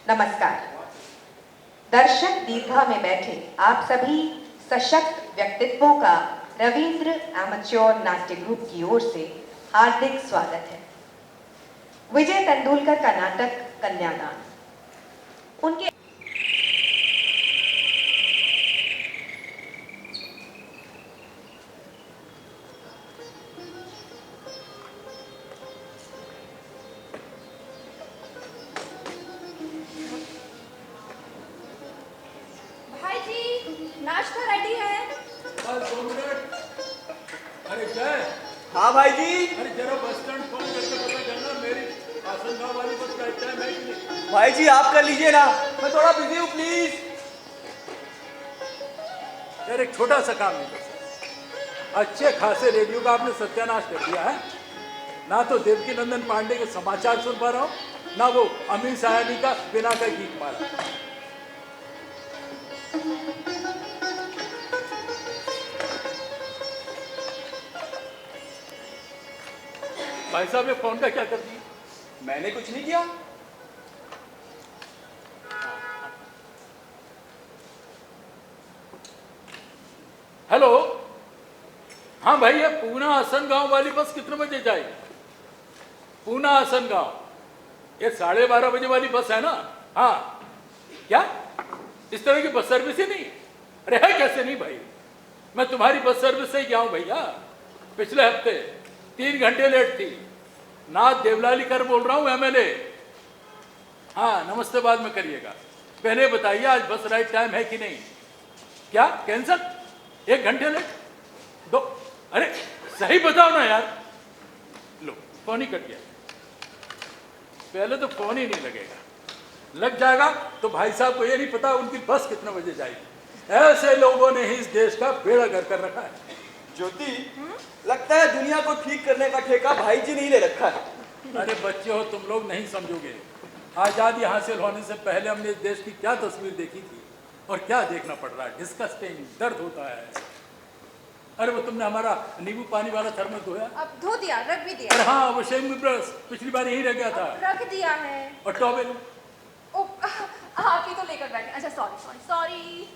नमस्कार। दर्शक दीर्घा में बैठे आप सभी सशक्त व्यक्तित्वों का रविंद्र एमेच्योर नाट्य ग्रुप की ओर से हार्दिक स्वागत है। विजय तेंदुलकर का नाटक कन्यादान, उनके नाश्ता रेडी है। बस 2 मिनट। अरे जय। हाँ भाई जी। अरे जरा बस स्टैंड फोन करके पता करना मेरी आसनगांव वाली बस का टाइम है कि नहीं। भाई जी आप कर लीजिए ना, मैं थोड़ा बिजी हूँ प्लीज। यार एक छोटा सा काम नहीं कर सकते। अच्छे खासे रेडियो का आपने सत्यानाश कर दिया है। ना तो देवकी नंदन पांडे के समाचार सुन पा रहा हूँ, ना वो अमीन सायानी का बिना का गीत मारा। भाई साहब ये फोन का क्या कर दिया? मैंने कुछ नहीं किया। हेलो। हाँ भाई ये पूना आसनगांव वाली बस कितने बजे जाएगी? पूना आसनगांव ये 12:30 बजे वाली बस है ना? हाँ। क्या इस तरह की बस सर्विस ही नहीं? अरे है कैसे नहीं भाई, मैं तुम्हारी बस सर्विस से ही गया हूँ भैया। पिछले हफ्ते 3 घंटे लेट थी। नाथ देवलाली कर बोल रहा हूँ, एमएलए। हाँ नमस्ते बाद में करिएगा, पहले बताइए आज बस राइट टाइम है कि नहीं। क्या कैंसल? 1 घंटे लेट? 2? अरे सही बताओ ना यार। लो फोन ही कट गया। पहले तो फोन ही नहीं लगेगा, लग जाएगा तो भाई साहब को ये नहीं पता उनकी बस कितने बजे जाएगी। ऐसे लोगों ने ही इस देश का बेड़ा गर्क कर रखा है। ज्योति, लगता है दुनिया को ठीक करने का ठेका भाई जी नहीं ले रखा है। अरे बच्चे हो तुम लोग, नहीं समझोगे। आज़ादी हासिल होने से पहले हमने इस देश की क्या तस्वीर देखी थी और क्या देखना पड़ रहा है। डिस्कस्टिंग, दर्द होता है। अरे वो तुमने हमारा नींबू पानी वाला थर्मस धोया? अब धो दिया, रख भी दिया। अरे हाँ वो शेविंग ब्रश पिछली बार यही रह गया था। रख दिया है। और टॉवेल? आप ही तो लेकर बैठे। अच्छा सॉरी सॉरी सॉरी।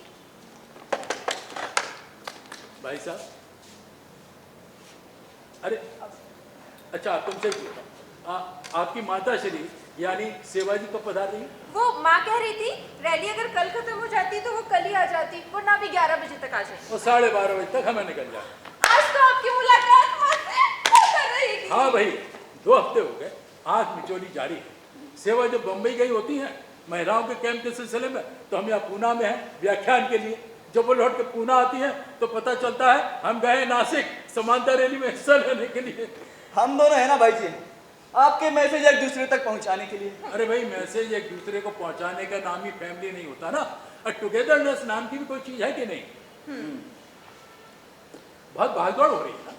भाई साहब, अरे अच्छा तुमसे आपकी माता श्री यानी सेवाजी कब पधार रही? वो माँ कह रही थी रैली अगर कल खत्म हो जाती तो वो कल ही आ जाती, वरना भी 11 बजे तक आ जाए। वो 12:30 बजे तक हमें निकल जाए। आज तो आपकी मुलाकात मुझसे कर रही थी। हाँ भाई 2 हफ्ते हो गए, आंख मिचोली जारी है। सेवा जब बम्बई गई होती है महिलाओं के कैंप के सिलसिले में, तो हम यहाँ पूना में हैं व्याख्यान के लिए। जब वो लौट के पूना आती है तो पता चलता है हम गए नासिक समानता रैली में हिस्सा लेने के लिए। हम दोनों है ना भाई जी, आपके मैसेज एक दूसरे तक पहुंचाने के लिए। अरे भाई मैसेज एक दूसरे को पहुंचाने का नाम ही फैमिली नहीं होता ना, और टुगेदरनेस नाम की भी कोई चीज है कि नहीं? बहुत भागदौड़ हो रही है ना,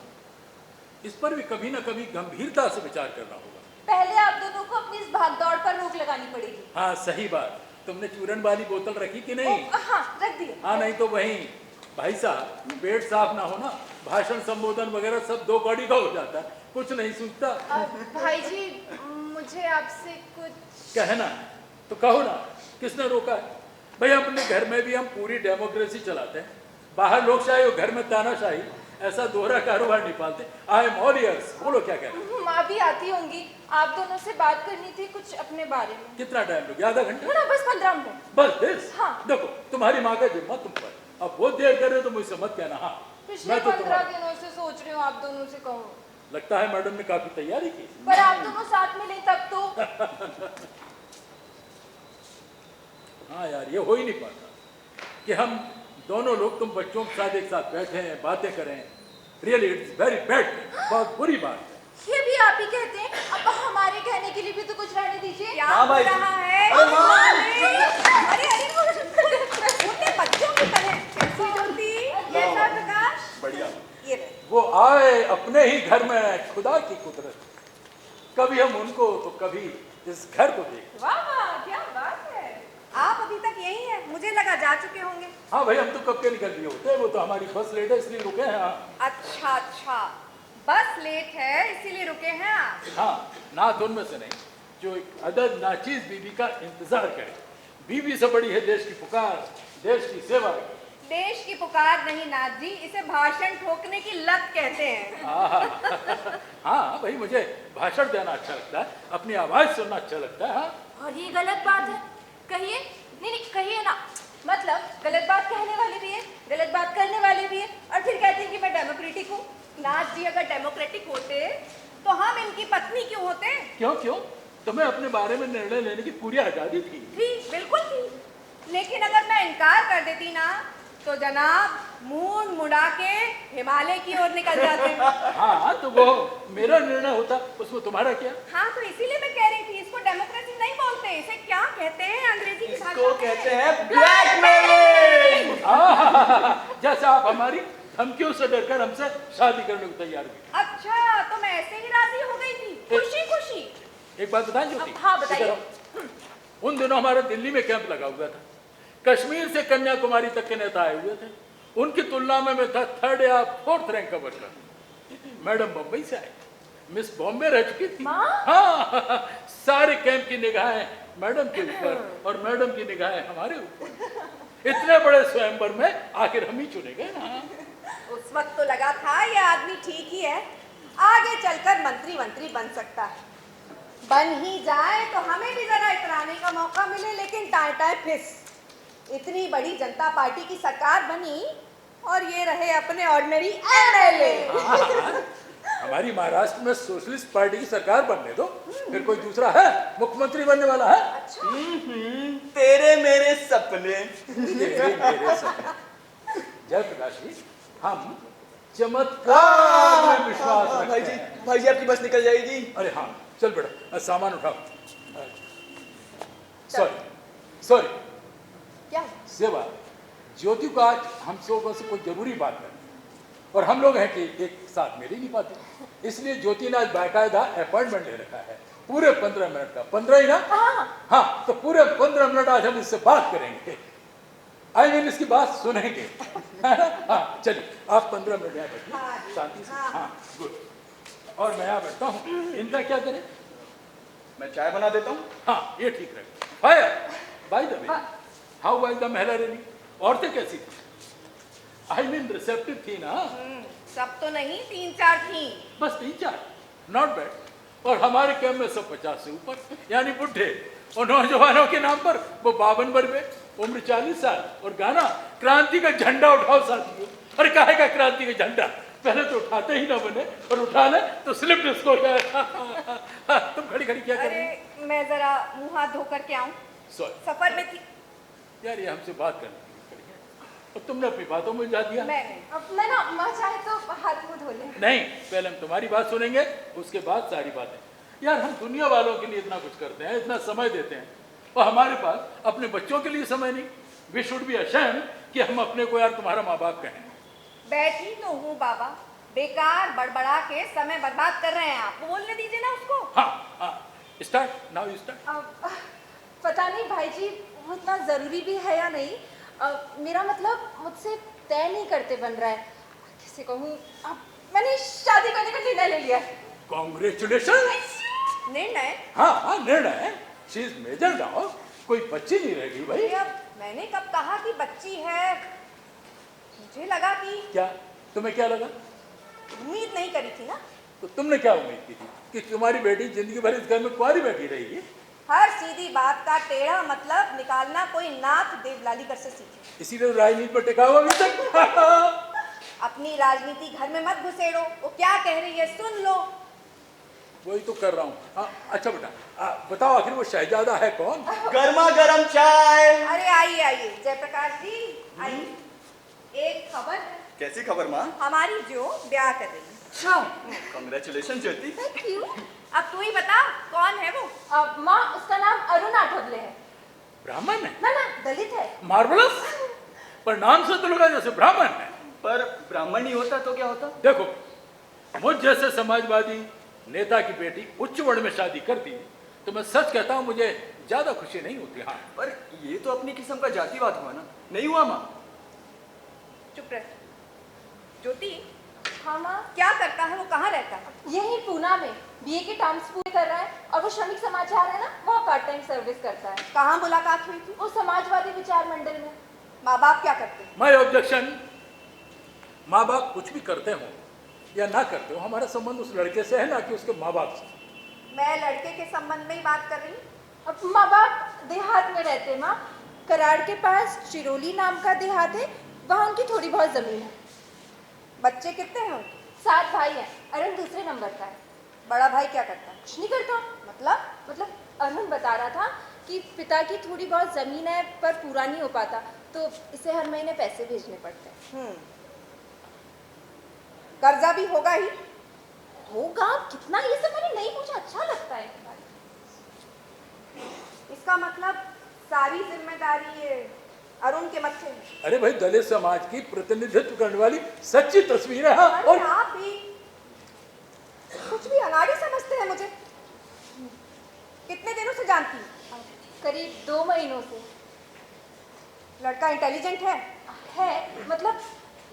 इस पर भी कभी ना कभी गंभीरता से विचार करना होगा। पहले आप दोनों को अपनी इस भागदौड़ पर रोक लगानी पड़ेगी। हाँ सही बात। तुमने चूरन वाली बोतल रखी कि नहीं? हाँ रख दी। हाँ नहीं तो वहीं भाई साहब पेट साफ ना हो ना, भाषण संबोधन वगैरह सब 2 कौड़ी का हो जाता है, कुछ नहीं सूझता। भाई जी मुझे आपसे कुछ कहना तो कहो ना, किसने रोका है? भाई अपने घर में भी हम पूरी डेमोक्रेसी चलाते हैं, बाहर लोकशाही और घर में तानाशाही, ऐसा दोहरा कारोबार नहीं पालते। I am all ears. बोलो क्या कह रहे हो? माँ भी आती होंगी, आप दोनों से बात करनी थी कुछ अपने बारे में। कितना टाइम लोगे? आधा घंटा? ना बस 15 मिनट। बस दिस? हाँ। देखो तुम्हारी माँ का जिम्मा तुम पर, अब वो देर करे तो मुझसे मत कहना। हाँ पिछले 15 दिनों से सोच रही हूँ आप दोनों से कहूँ। लगता है मैडम ने काफी तैयारी की। पर आप दोनों साथ में नहीं तब तो। हाँ यार ये हो ही नहीं पाता कि हम दोनों लोग तुम बच्चों के साथ एक साथ बैठे हैं, बातें करें। रियली इट्स वेरी बैड, बहुत बुरी बात है। ये भी आप ही कहते हैं, अब हमारे कहने के लिए भी तो कुछ रहने दीजिए। क्या हाँ भाई। हो रहा है? अरे माँ। छोटे बच्चों की तरह कैसी होती? कैसा प्रकाश? बढ़िया। ये रहे। वो आए अपने ही घर में, खुदा की कुदरत। कभी हम उनको तो कभी इस घर को देख। वाह वाह क्या बात है। आप अभी तक यही हैं? मुझे लगा जा चुके होंगे। हाँ भाई हम तो कब के निकल लिए होते, वो तो हमारी बस लेट है इसलिए रुके हैं। अच्छा बस लेट है इसीलिए रुके हैं आप। हाँ नाथ उनमें से नहीं, जो एक अदद नाचीज बीवी का इंतजार करे। बीवी से बड़ी है देश की पुकार, देश की सेवा। देश की पुकार नहीं नाथ जी, इसे भाषण ठोकने की लत कहते हैं। हाँ भाई, मुझे भाषण देना अच्छा लगता है, अपनी आवाज सुनना अच्छा लगता है। हाँ। और ये गलत बात है, कहिए। नहीं नहीं कहिए ना, मतलब गलत बात कहने वाले भी है, गलत बात करने वाले भी है, और फिर कहते हैं कि मैं डेमोक्रेटिक हूँ। नाथ जी अगर डेमोक्रेटिक होते तो हम इनकी पत्नी क्यों होते? क्यों क्यों? तुम्हें अपने बारे में निर्णय लेने की पूरी आजादी थी। बिल्कुल थी, लेकिन अगर मैं इनकार कर देती ना तो जनाब मुंह मुड़ा के हिमालय की ओर निकल जाते। हाँ तो वो मेरा निर्णय होता, उसमें तुम्हारा क्या? हाँ तो इसीलिए मैं कह रही थी, इसको डेमोक्रेसी नहीं बोलते, इसे क्या कहते हैं अंग्रेजी की भाषा में? इसको कहते हैं ब्लैकमेलिंग। जैसा आप हमारी धमकियों से डरकर हमसे शादी करने को तैयार हुई। अच्छा, तो मैं ऐसे ही राजी हो गई थी, खुशी खुशी। एक बात बताएं ज्योति? हाँ बताइए। इधर आओ। उन दिनों हमारा दिल्ली में कैंप लगा हुआ था, कश्मीर से कन्याकुमारी तक के नेता आए हुए थे। उनकी तुलना में मैं था 3rd या 4th रैंक का वर्कर। मैडम बम्बई से आई, मिस बॉम्बे रह चुकी थी। हाँ, सारे कैंप की निगाहें मैडम के ऊपर और मैडम की निगाहें हमारे ऊपर। इतने बड़े स्वयंवर में आखिर हम ही चुने गए ना। उस वक्त तो लगा था ये आदमी ठीक ही है, आगे चलकर मंत्री बन सकता है। बन ही जाए तो हमें भी जरा इतराने का मौका मिले, लेकिन टाय फिस। इतनी बड़ी जनता पार्टी की सरकार बनी और ये रहे अपने ऑर्डिनरी एमएलए। हमारी महाराष्ट्र में सोशलिस्ट पार्टी की सरकार बनने दो, फिर कोई दूसरा है मुख्यमंत्री बनने वाला है। अच्छा। तेरे मेरे सपने। मेरे सपने। जयप्रकाश जी, हम चमत्कार में विश्वास भाई रखते हैं। भाई जी आपकी बस निकल जाएगी। अरे हाँ, चल बेटा, सामान उठाओ। सॉरी क्या? सेवा, ज्योति को आज हम लोगों से कोई जरूरी बात है और हम लोग हैं कि एक साथ मिल ही नहीं पाते, इसलिए ज्योति ने आज बाकायदा अपॉइंटमेंट ले रखा है पूरे 15 मिनट का। 15 ही ना? हाँ, तो पूरे 15 मिनट आज हम इससे बात करेंगे। आई मीन इसकी बात सुनेंगे। हाँ चलिए, आप 15 मिनट यहाँ बैठिए शांति से। हाँ गुड। और मैं यहाँ बैठता हूँ, इनका क्या करें? मैं चाय बना देता हूँ। हाँ ये ठीक रहेगा। Fire by the way, how was the महिला रैली? औरतें कैसी थी? आई मीन रिसेप्टिव थी ना? सब तो नहीं, 3-4 थी। बस 3-4, नॉट बैड। और हमारे कैंप में सब 50 से ऊपर, यानी बुढ़े और नौजवानों के नाम पर वो 52 वर्गे, उम्र 40 साल, और गाना क्रांति का झंडा उठाओ साथियों। अरे काहे का क्रांति का झंडा? पहले तो उठाते ही ना बने, और उठा ले तो स्लिप डिस्को। तुम खड़ी खड़ी क्या कर रही? अरे मैं जरा मुंह हाथ धो करके आऊं, सॉरी सफर में थी। यार, ये हमसे बात करने के लिए खड़ी है और तुमने अपनी बातों में जा दिया। मैं ना माँ चाहे तो हाथ मुंह धो ले। नहीं, पहले हम तुम्हारी बात सुनेंगे, उसके बाद सारी बातें। यार हम दुनिया वालों के लिए इतना कुछ करते हैं, इतना समय देते हैं, और हमारे पास अपने बच्चों के लिए समय नहीं। वी शुड बी अशेम्ड कि हम अपने को यार तुम्हारा माँ बाप कहें। बैठी तो हूँ बाबा, बेकार बड़बड़ा के समय बर्बाद कर रहे हैं आप। बोलने दीजिए ना उसको। हाँ, स्टार्ट नाउ, यू स्टार्ट। पता नहीं भाई जी, वो इतना जरूरी भी है या नहीं। मेरा मतलब मुझसे तय नहीं करते बन रहा है। किसे कहूँ, मैंने शादी करने का निर्णय ले लिया है। कॉन्ग्रेचुलेशंस। निर्णय? हाँ निर्णय। शी इज मेजर नाउ, कोई बच्ची नहीं रहेगी भाई। अब मैंने कब कहा कि बच्ची है? मुझे लगा कि। क्या तुम्हें क्या लगा? उम्मीद नहीं करी थी ना। तो तुमने क्या उम्मीद की थी कि तुम्हारी बेटी जिंदगी भर इस घर में कुंवारी बैठी रहेगी? हर सीधी बात का टेढ़ा मतलब निकालना कोई नाथ देवलाली कर से सीखे। इसीलिए राजनीति पर टिका हुआ अभी तक। अपनी राजनीति घर में मत घुसेड़ो, वो क्या कह रही है सुन लो। वही तो कर रहा हूँ। अच्छा बेटा, बताओ आखिर वो शहजादा है कौन? गर्मा गर्म चाय। अरे आइए आइए जयप्रकाश जी, आइए। एक खबर है। कैसी खबर माँ? हमारी जो ब्याह कर रही है। Congratulation Jyoti. Thank you. अब तू ही बता कौन है वो? माँ, उसका नाम अरुण आठवले है। ब्राह्मण है? ना दलित है। मार्वलस। पर नाम से तो लगा जैसे ब्राह्मण है। पर ब्राह्मण ही होता तो क्या होता? देखो, मुझ जैसे समाजवादी नेता की बेटी उच्च वर्ण में शादी करती तो मैं सच कहता हूँ मुझे ज्यादा खुशी नहीं होती। हाँ, पर ये तो अपनी किस्म का जातिवाद हुआ ना, नहीं हुआ माँ? चुप रह। ज्योति। हाँ माँ। क्या करता है वो, कहाँ रहता है? यही पूना में। बीए के टर्म्स पूरे कर रहा है और वो श्रमिक समाचार है ना, वहाँ पार्ट टाइम सर्विस करता है। कहाँ मुलाकात हुई थी? वो समाजवादी विचार मंडल में। माँ बाप क्या करते हैं? My objection. माँ बाप कुछ भी करते हो या ना करते हो, हमारा संबंध उस लड़के से है ना कि उसके माँ बाप से। मैं लड़के के संबंध में ही बात कर रही हूँ। अब माँ बाप देहात में रहते हैं माँ, कराड़ के पास चिरोली नाम का देहात है, वहाँ उनकी थोड़ी बहुत जमीन है। बच्चे कितने हैं उनके? 7 भाई हैं, अरुण दूसरे नंबर का है। बड़ा भाई क्या करता है? कुछ नहीं करता। मतलब अरुण बता रहा था कि पिता की थोड़ी बहुत जमीन है पर पूरा नहीं हो पाता, तो इसे हर महीने पैसे भेजने पड़ते हैं। कर्जा भी होगा ही। होगा, कितना ये सब मैंने नहीं पूछा, अच्छा लगता है। इसका मतलब सारी जिम्मेदारी ये अरुण के मत्थे है। अरे भाई, दलित समाज की प्रतिनिधित्व करने वाली सच्ची तस्वीर है। हाँ, अरे और आप भी कुछ भी अनाड़ी समझते हैं मुझे। कितने दिनों से जानती हैं? करीब 2 महीनों से। लड़का इंटेलिजेंट है? मतलब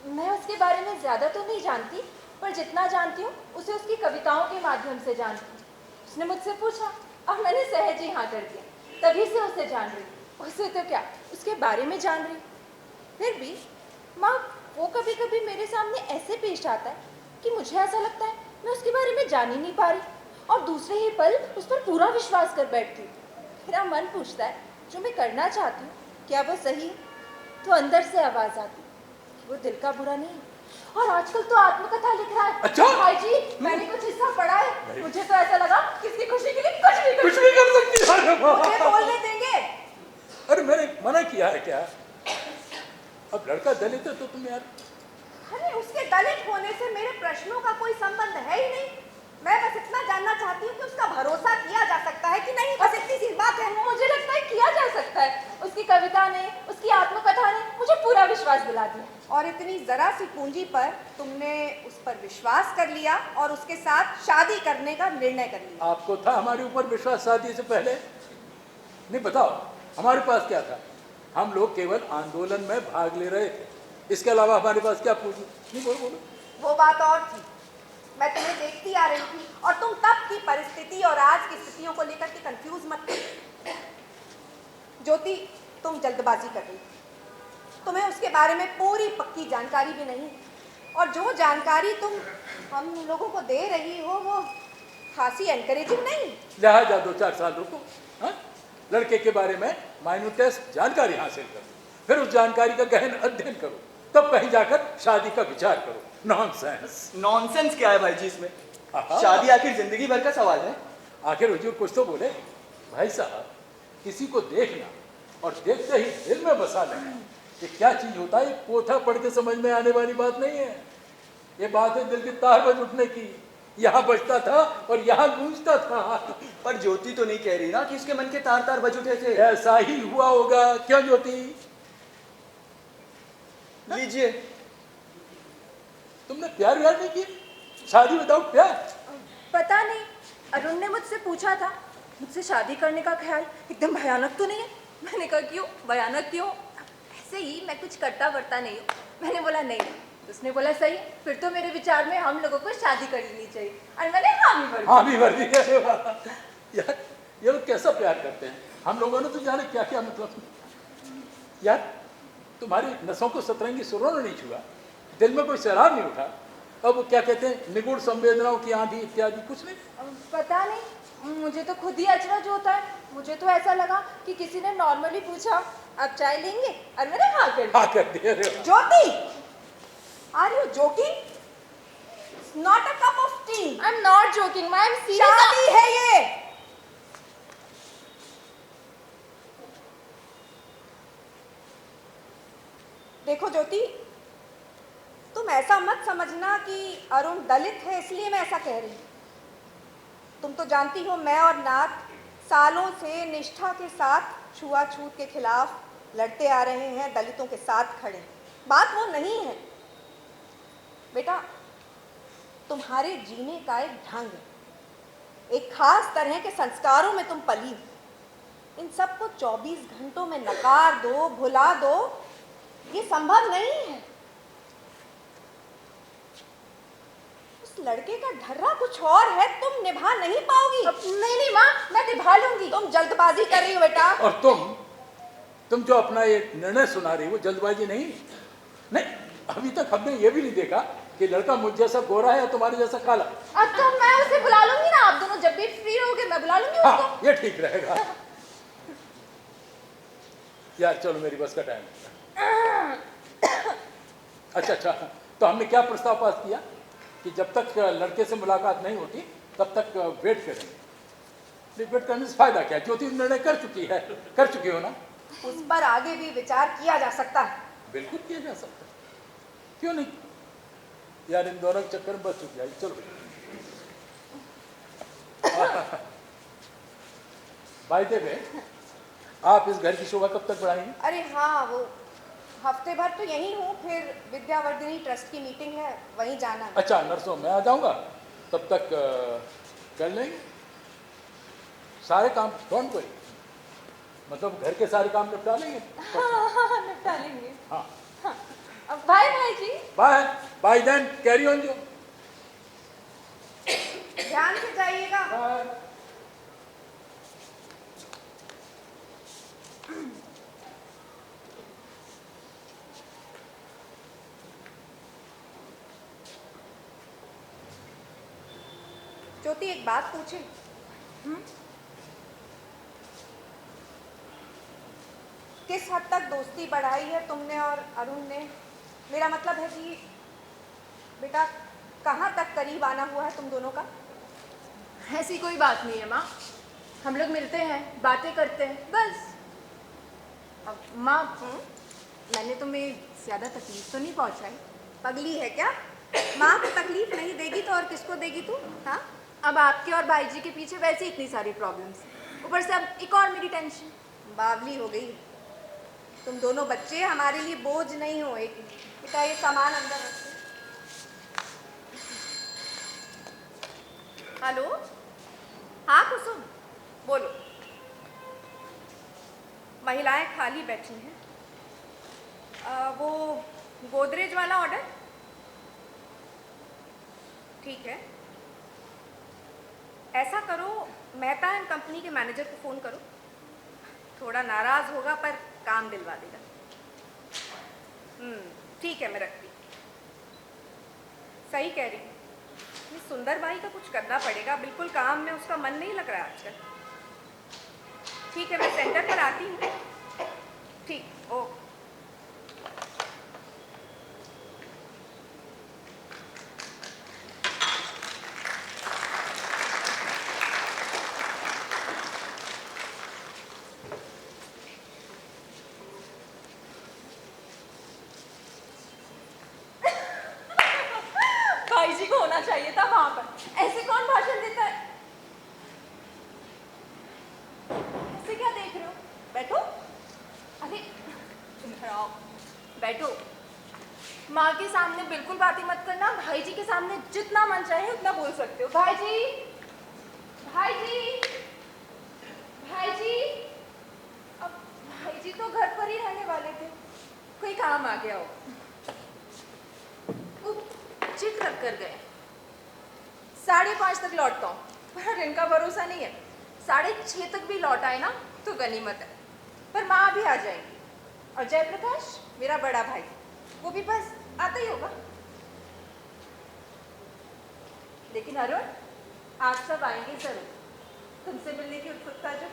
मैं उसके बारे में ज़्यादा तो नहीं जानती, पर जितना जानती हूँ उसे उसकी कविताओं के माध्यम से जानती हूँ। उसने मुझसे पूछा और मैंने सहज ही हाँ कर दिया, तभी से उसे जान रही। उसे तो क्या, उसके बारे में जान रही। फिर भी माँ, वो कभी कभी मेरे सामने ऐसे पेश आता है कि मुझे ऐसा लगता है मैं उसके बारे में जान ही नहीं पा रही, और दूसरे ही पल उस पर पूरा विश्वास कर बैठती हूँ। मेरा मन पूछता है जो मैं करना चाहती हूँ क्या वो सही है, तो अंदर से आवाज़ आती कि वो दिल का बुरा नहीं। और आजकल तो आत्मकथा लिख रहा है। अच्छा? भाई जी, मैंने कुछ हिस्सा पढ़ा है, मुझे तो ऐसा लगा किसी खुशी के लिए कुछ भी कर सकती है। मुझे बोलने देंगे? अरे मैंने मना किया है क्या? अब लड़का दलित है तो तुम यार। अरे उसके दलित होने से मेरे प्रश्नों का कोई संबंध है ही नहीं। मैं बस इतना जानना चाहती हूँ कि उसका भरोसा किया जा सकता है कि नहीं, बस इतनी सी बात है। मुझे लगता है किया जा सकता है। उसकी कविता ने, उसकी आत्मकथा ने मुझे पूरा विश्वास दिला दिया। और इतनी जरा सी पूंजी पर तुमने उस पर विश्वास कर लिया और उसके साथ शादी करने का निर्णय कर लिया। आपको था हमारे ऊपर विश्वास शादी से पहले? नहीं, बताओ हमारे पास क्या था? हम लोग केवल आंदोलन में भाग ले रहे थे, इसके अलावा हमारे पास क्या पूछो? नहीं, बोलो। वो बात और थी। मैं तुम्हें देखती आ रही थी और तुम तब की परिस्थिति और आज की स्थितियों को लेकर के कंफ्यूज मत थे। ज्योति, तुम जल्दबाजी कर रही, तुम्हें उसके बारे में पूरी पक्की जानकारी भी नहीं, और जो जानकारी तुम हम लोगों को दे रही हो वो खासी एनकरेजिंग नहीं। लिहाजा 2-4 साल रुको। हाँ, लड़के के बारे में माइन्यूटस जानकारी हासिल करो, फिर उस जानकारी का गहन अध्ययन करो, तब कहीं जाकर शादी का विचार करो। नॉनसेंस। नॉनसेंस क्या है भाई जी इसमें? आहा। शादी आखिर जिंदगी भर का सवाल है। आखिर हुजूर कुछ तो बोले। भाई साहब, किसी को देखना और देखते ही दिल में बसा लेना ये क्या चीज होता है, पोथा पढ़ के समझ में आने वाली बात नहीं है। ये बात है दिल की तार बज उठने की। यहाँ बजता था और यहाँ गूंजता था। पर ज्योति तो नहीं कह रही ना कि उसके मन के तार तार बज उठे थे। ऐसा ही हुआ होगा, क्यों ज्योति? लीजिए। तुमने प्यार व्यार नहीं किया? शादी विदाउट प्यार? पता नहीं, अरुण ने मुझसे पूछा था, मुझसे शादी करने का ख्याल एकदम भयानक तो नहीं है? मैंने कहा क्यों भयानक क्यों, ऐसे ही मैं कुछ करता वर्ता नहीं हूँ। मैंने बोला नहीं। उसने बोला सही, फिर तो मेरे विचार में हम लोगों को शादी कर लेनी चाहिए, और मैंने हाँ भी भर दी। यार ये लोग कैसा प्यार करते हैं। हम लोगों ने तो जाने क्या क्या मतलब। यार तुम्हारी नसों को सतरंगी सुरों ने नहीं छुआ, दिल में कोई सैलाब नहीं उठा। अब वो क्या कहते हैं, निगुण संवेदनाओं की आंधी इत्यादि कुछ नहीं? पता नहीं, मुझे तो खुद ही अचरज होता है। मुझे तो ऐसा लगा कि किसी ने नॉर्मली पूछा आप चाय लेंगे, और मैंने हाँ कर दिया। Jyoti, are you joking? It's not a cup of tea. I am not joking, I am serious. शादी है ये। देखो ज्योति, तुम ऐसा मत समझना कि अरुण दलित है इसलिए मैं ऐसा कह रही हूँ। तुम तो जानती हो मैं और नाथ सालों से निष्ठा के साथ छुआछूत के खिलाफ लड़ते आ रहे हैं, दलितों के साथ खड़े। बात वो नहीं है बेटा, तुम्हारे जीने का एक ढंग है, एक खास तरह के संस्कारों में तुम पली हो। इन सबको 24 घंटों में नकार दो, भुला दो, ये संभव नहीं है। इस लड़के का ढर्रा कुछ और है, तुम निभा नहीं पाओगी। नहीं नहीं माँ, मैं निभा लूंगी। तुम जल्दबाजी कर रही हो बेटा। और तुम जो अपना ये निर्णय सुना रही हो, जल्दबाजी नहीं। नहीं, अभी तक हमने ये भी नहीं देखा कि लड़का मुझ जैसा गोरा है या तुम्हारे जैसा काला। अब तो मैं उसे बुला लूंगी ना, आप दोनों जब भी फ्री रहोगे मैं बुला लूंगी उसको। हाँ, ये ठीक रहेगा। यार चलो, मेरी बस का टाइम है। अच्छा, तो हमने क्या प्रस्ताव पास किया कि जब तक लड़के से मुलाकात नहीं होती तब तक वेट करेंगे। वेट करने से फायदा क्या? ज्योति निर्णय कर चुकी हो ना। उस पर आगे भी विचार किया जा सकता है। बिल्कुल किया जा सकता है, क्यों नहीं यार। इन दोनों के चक्कर में बच चुकी है। चलो भाई देवे, आप इस घर की शोभा कब तक बढ़ाएंगे? अरे हाँ, वो हफ्ते भर तो यहीं हूँ, फिर विद्यावर्धिनी ट्रस्ट की मीटिंग है, वहीं जाना है। अच्छा नर्सों, मैं आ जाऊंगा, तब तक कर लेंगे सारे काम। डोंट वरी, मतलब घर के सारे काम निपटा लेंगे। हाँ, निपटा लेंगे। हाँ, अब भाई जी। बाय देन, कैरी ऑन जो। ध्यान से जाइएगा। बाय। ज्योति, एक बात पूछे? किस हद तक दोस्ती बढ़ाई है तुमने और अरुण ने? मेरा मतलब है कि बेटा, कहाँ तक करीब आना हुआ है तुम दोनों का? ऐसी कोई बात नहीं है माँ, हम लोग मिलते हैं, बातें करते हैं, बस। अब माँ, मैंने तुम्हें ज्यादा तकलीफ तो नहीं पहुँचाई? पगली है क्या? माँ को तकलीफ नहीं देगी तो और किसको देगी तू? हाँ, अब आपके और भाई जी के पीछे वैसे ही इतनी सारी प्रॉब्लम्स, ऊपर से अब एक और मेरी टेंशन। बावली हो गई तुम दोनों बच्चे, हमारे लिए बोझ नहीं हो। एक बेटा, ये सामान अंदर रखो। हेलो, हाँ कुसुम, बोलो। महिलाएं खाली बैठी हैं। वो गोदरेज वाला ऑर्डर? ठीक है, ऐसा करो, मेहता एंड कंपनी के मैनेजर को फ़ोन करो। थोड़ा नाराज़ होगा पर काम दिलवा देगा। ठीक है, मैं रखती। सही कह रही हूँ, ये सुंदर बाई का कुछ करना पड़ेगा। बिल्कुल काम में उसका मन नहीं लग रहा आजकल। ठीक है, मैं सेंटर पर आती हूँ। ठीक, ओके। भाई जी को होना चाहिए था वहां पर। ऐसे कौन भाषण देता है? ऐसे क्या देख रहे हो? बैठो। अरे इधर आओ, बैठो। माँ के सामने बिल्कुल बातें मत करना, भाई जी के सामने जितना मन चाहे उतना बोल सकते हो। भाई जी, भाई जी, भाई जी। अब भाई जी तो घर पर ही रहने वाले थे, कोई काम आ गया हो। चिट रख कर गए। 5:30 तक लौटता हूँ, पर इनका भरोसा नहीं है। 6:30 तक भी लौट आए ना तो गनीमत है। पर माँ भी आ जाएगी, और जयप्रकाश मेरा बड़ा भाई, वो भी बस आता ही होगा। लेकिन अरुण, आज सब आएंगे जरूर, तुमसे मिलने की उत्सुकता जो।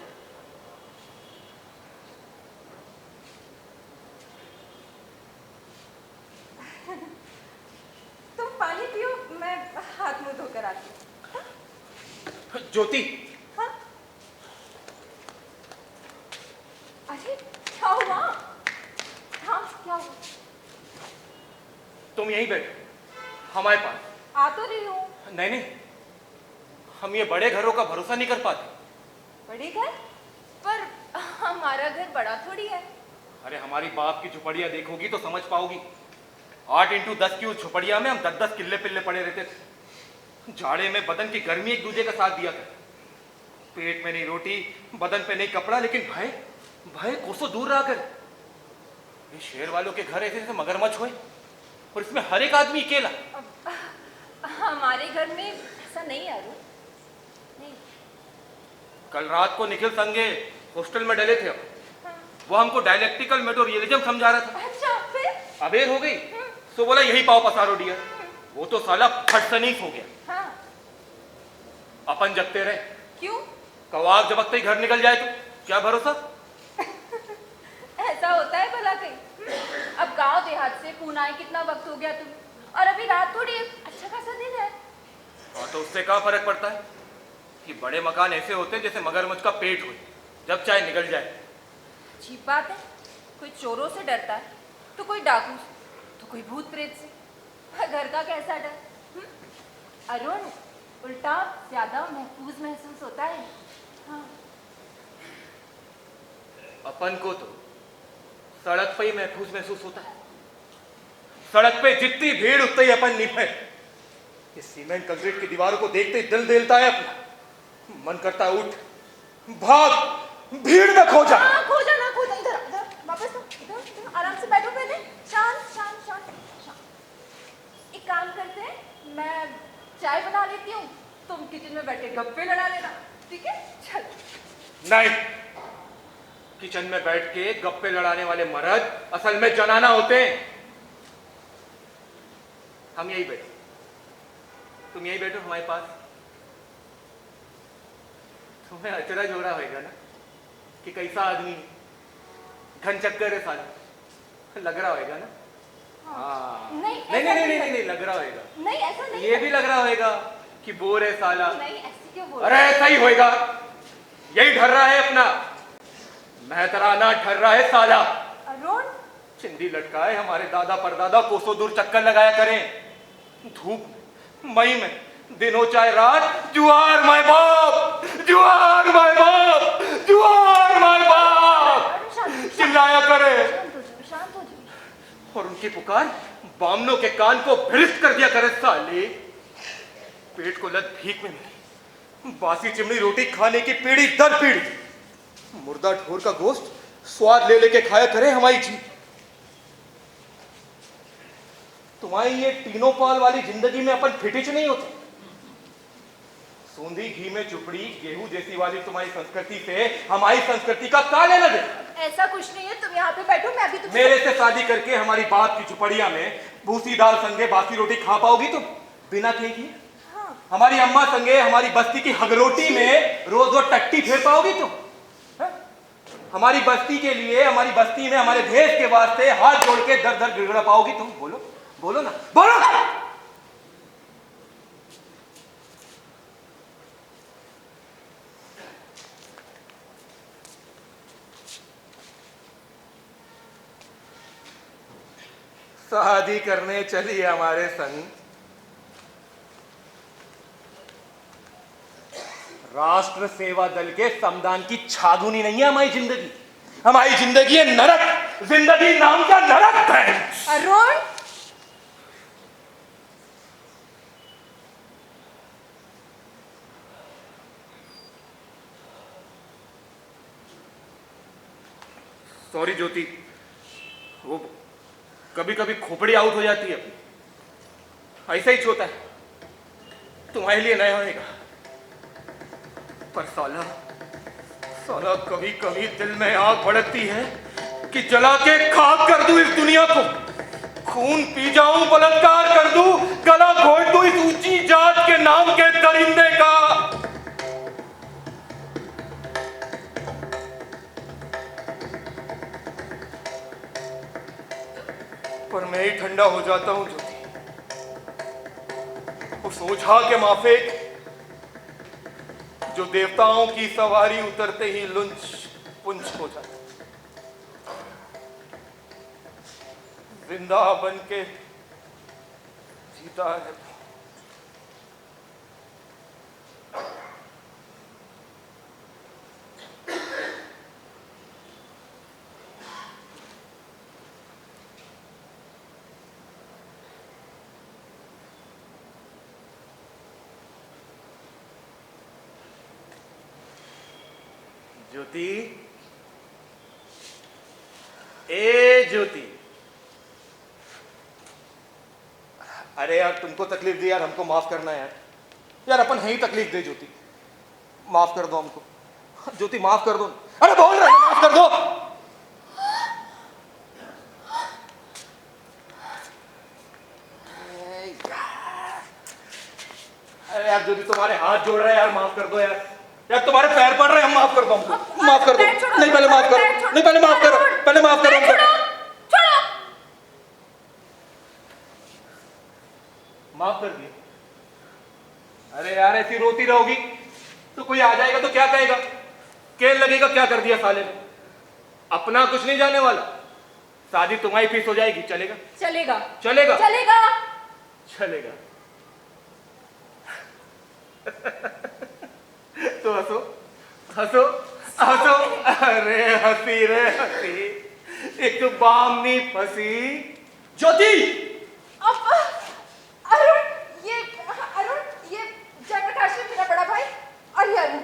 तुम पानी पियो, मैं हाथ मुंह धोकर आती हूँ। ज्योति, हाँ? अरे क्या हुआ? हाँ, क्या हुआ? तुम यहीं बैठो हमारे पास। आ तो रही हूँ। नहीं, हम ये बड़े घरों का भरोसा नहीं कर पाते। बड़े घर? पर हमारा घर बड़ा थोड़ी है। अरे हमारी बाप की झुपड़ियां देखोगी तो समझ पाओगी। 8x10 की उस झुपड़िया में हम 10-10 किल्ले पिल्ले पड़े रहते थे। जाड़े में बदन की गर्मी एक दूसरे का साथ दिया करते। पेट में नहीं रोटी, बदन पे नहीं कपड़ा, लेकिन भय कोसों दूर रहा कर। ये शेर वालों के घर ऐसे जैसे मगरमच्छ हुए, और इसमें हर एक आदमी अकेला। हमारे घर में ऐसा नहीं है अरुण, नहीं। कल रात को निखिल संगे हॉस्टल में डले थे। हाँ। वो हमको डायलेक्टिकल मेटोरियलिज्म समझा रहा था। अच्छा फिर? अबेर हो गई तो बोला यही पाव पसारो डियर। वो तो साला फटसनीस हो गया। हाँ। अपन जगते रहे। क्यों? कवाब जबकते ही घर निकल जाए तो क्या भरोसा। ऐसा होता है भला कहीं? अब गांव देहात से पूना आए कितना वक्त हो गया तुम्हें, और अभी रात थोड़ी है, अच्छा खासा दिन है। हाँ तो उससे क्या फर्क पड़ता है कि बड़े मकान ऐसे होते हैं जैसे मगरमच्छ का पेट हो, जब चाहे निकल जाए। अजीब बात है, कोई चोरों से डरता है तो कोई डाकू से, तो कोई भूत प्रेत से। घर का कैसा डर? अरुण, उल्टा ज्यादा महफूज महसूस होता है। हाँ। अपन को तो सड़क पे ही महफूज महसूस होता है। सड़क पे जितनी भीड़ उतनी ही अपन निपे। इस सीमेंट कंक्रीट की दीवारों को देखते ही दिल देलता है अपना। मन करता है उठ भाग, भीड़ में खो जा। खो जा ना खो जा, इधर इधर वापस इधर इधर आराम से बैठो, पहले शांत शांत शांत शांत। एक काम करते हैं, मैं चाय बना लेती हूँ, तुम किचन में बैठे गप्पे लड़ा लेना, ठीक है? चलो। नहीं, किचन में बैठ के गप्पे लड़ाने वाले मर्द असल में जनाना होते हैं। हम यही बैठे, तुम यही बैठो हमारे पास। तुम्हें अचरज हो रहा होगा ना कि कैसा आदमी घन चक्कर है साला, लग रहा होगा ना? हाँ। नहीं, लग रहा होगा। नहीं ऐसा नहीं, ये भी लग रहा होगा कि बोर है साला। नहीं ऐसे क्यों बोल अरे ऐसा ही होएगा, यही डर रहा है अपना मेहतराना, डर रहा है साला। अरुण, चिंदी लटकाए हमारे दादा परदादा कोसों दूर चक्कर लगाया करें धूप मई में, दिनों चाहे रात। जुआर माय बाप, जुआर माय बाप, जुआर माय बाप चिल्लाया करे। शांत हो जाओ। और उनकी पुकार बामनों के कान को भ्रिष्ट कर दिया करे साले। पेट को लत भीख में मिली, बासी चिमनी रोटी खाने की पीढ़ी दर पीढ़ी। मुर्दा ढोर का गोश्त स्वाद ले लेके खाया करे हमारी जी। तुम्हारी ये तीनों पाल वाली जिंदगी में अपन फिटिच नहीं होते। सूंधी घी में चुपड़ी गेहूं जैसी वाली तुम्हारी संस्कृति से हमारी संस्कृति का क्या लेना दे? ऐसा कुछ नहीं है, तुम यहाँ पे बैठो, मैं अभी तुम मेरे से शादी करके हमारी बाप की झुपड़िया में भूसी दाल संगे बासी रोटी खा पाओगी तुम बिना कहेगी? हाँ। हमारी अम्मा संगे हमारी बस्ती की हगरोटी में रोज रोज टट्टी फेर पाओगी तुम? हमारी बस्ती के लिए, हमारी बस्ती में हमारे देश के वास्ते हाथ जोड़ के दर दर गिड़गड़ा पाओगी तुम? बोलो बोलो ना, बोलो। शादी करने चली हमारे संग राष्ट्र सेवा दल के समदान की छागुनी नहीं है हमारी जिंदगी। हमारी जिंदगी है नरक, जिंदगी नाम का नरक है। अरुण, सॉरी ज्योति, वो कभी कभी खोपड़ी आउट हो जाती है, ऐसा ही होता है। तुम्हारे लिए नया होएगा, पर साला साला कभी कभी दिल में आग भड़कती है कि जला के खाक कर दूं इस दुनिया को, खून पी जाऊं, बलात्कार कर दूं, गला घोट दूं इस ऊंची जात के नाम के दरिंदे का। पर मैं ही ठंडा हो जाता हूं ज्योति, उस ओझा के माफिक जो देवताओं की सवारी उतरते ही लुंच पुंछ हो जाता, जिंदा बन के जीता है। ज्योति, ए ज्योति, अरे अरे यार तुमको तकलीफ दी यार, हमको माफ करना यार। यार अपन है ही तकलीफ दे ज्योति, माफ कर दो हमको। ज्योति माफ कर दो। अरे बोल रहे माफ कर दो। अरे यार ज्योति तुम्हारे हाथ जोड़ रहे हैं यार, माफ कर दो यार। यार तुम्हारे पैर पड़ रहे हैं, हम माफ कर दो हमको, माफ कर दो। नहीं पहले माफ करो, नहीं पहले माफ करो, पहले माफ करो हमको। माफ कर दिए। अरे यार ऐसी रोती रहोगी तो कोई आ जाएगा तो क्या कहेगा, केल लगेगा क्या कर दिया साले ने। अपना कुछ नहीं जाने वाला, शादी तुम्हारी फीस हो जाएगी। चलेगा चलेगा चलेगा चलेगा चलेगा। तो हंसो हंसो हंसो। अरे हंसी रे हंसी, एक बामनी फंसी। ज्योति अरुण ये जयप्रकाश है मेरा बड़ा भाई, और ये अरुण।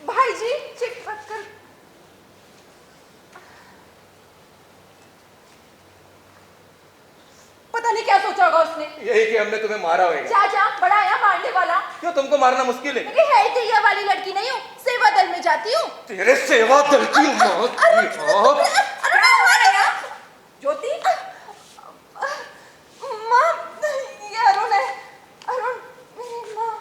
भाई जी चिट मत कर। पता नहीं क्या सोचा होगा उसने। यही कि हमने तुम्हें मारा होगा। चाचा बड़ा आया मारने वाला। क्यों तुमको मारना मुश्किल है? क्योंकि है तो ये वाली लड़की नहीं हूँ, सेवा दल में जाती हूँ। तेरे सेवा दल की मौत की ज्योति माँ, ये अरुण है। अरुण मेरी माँ।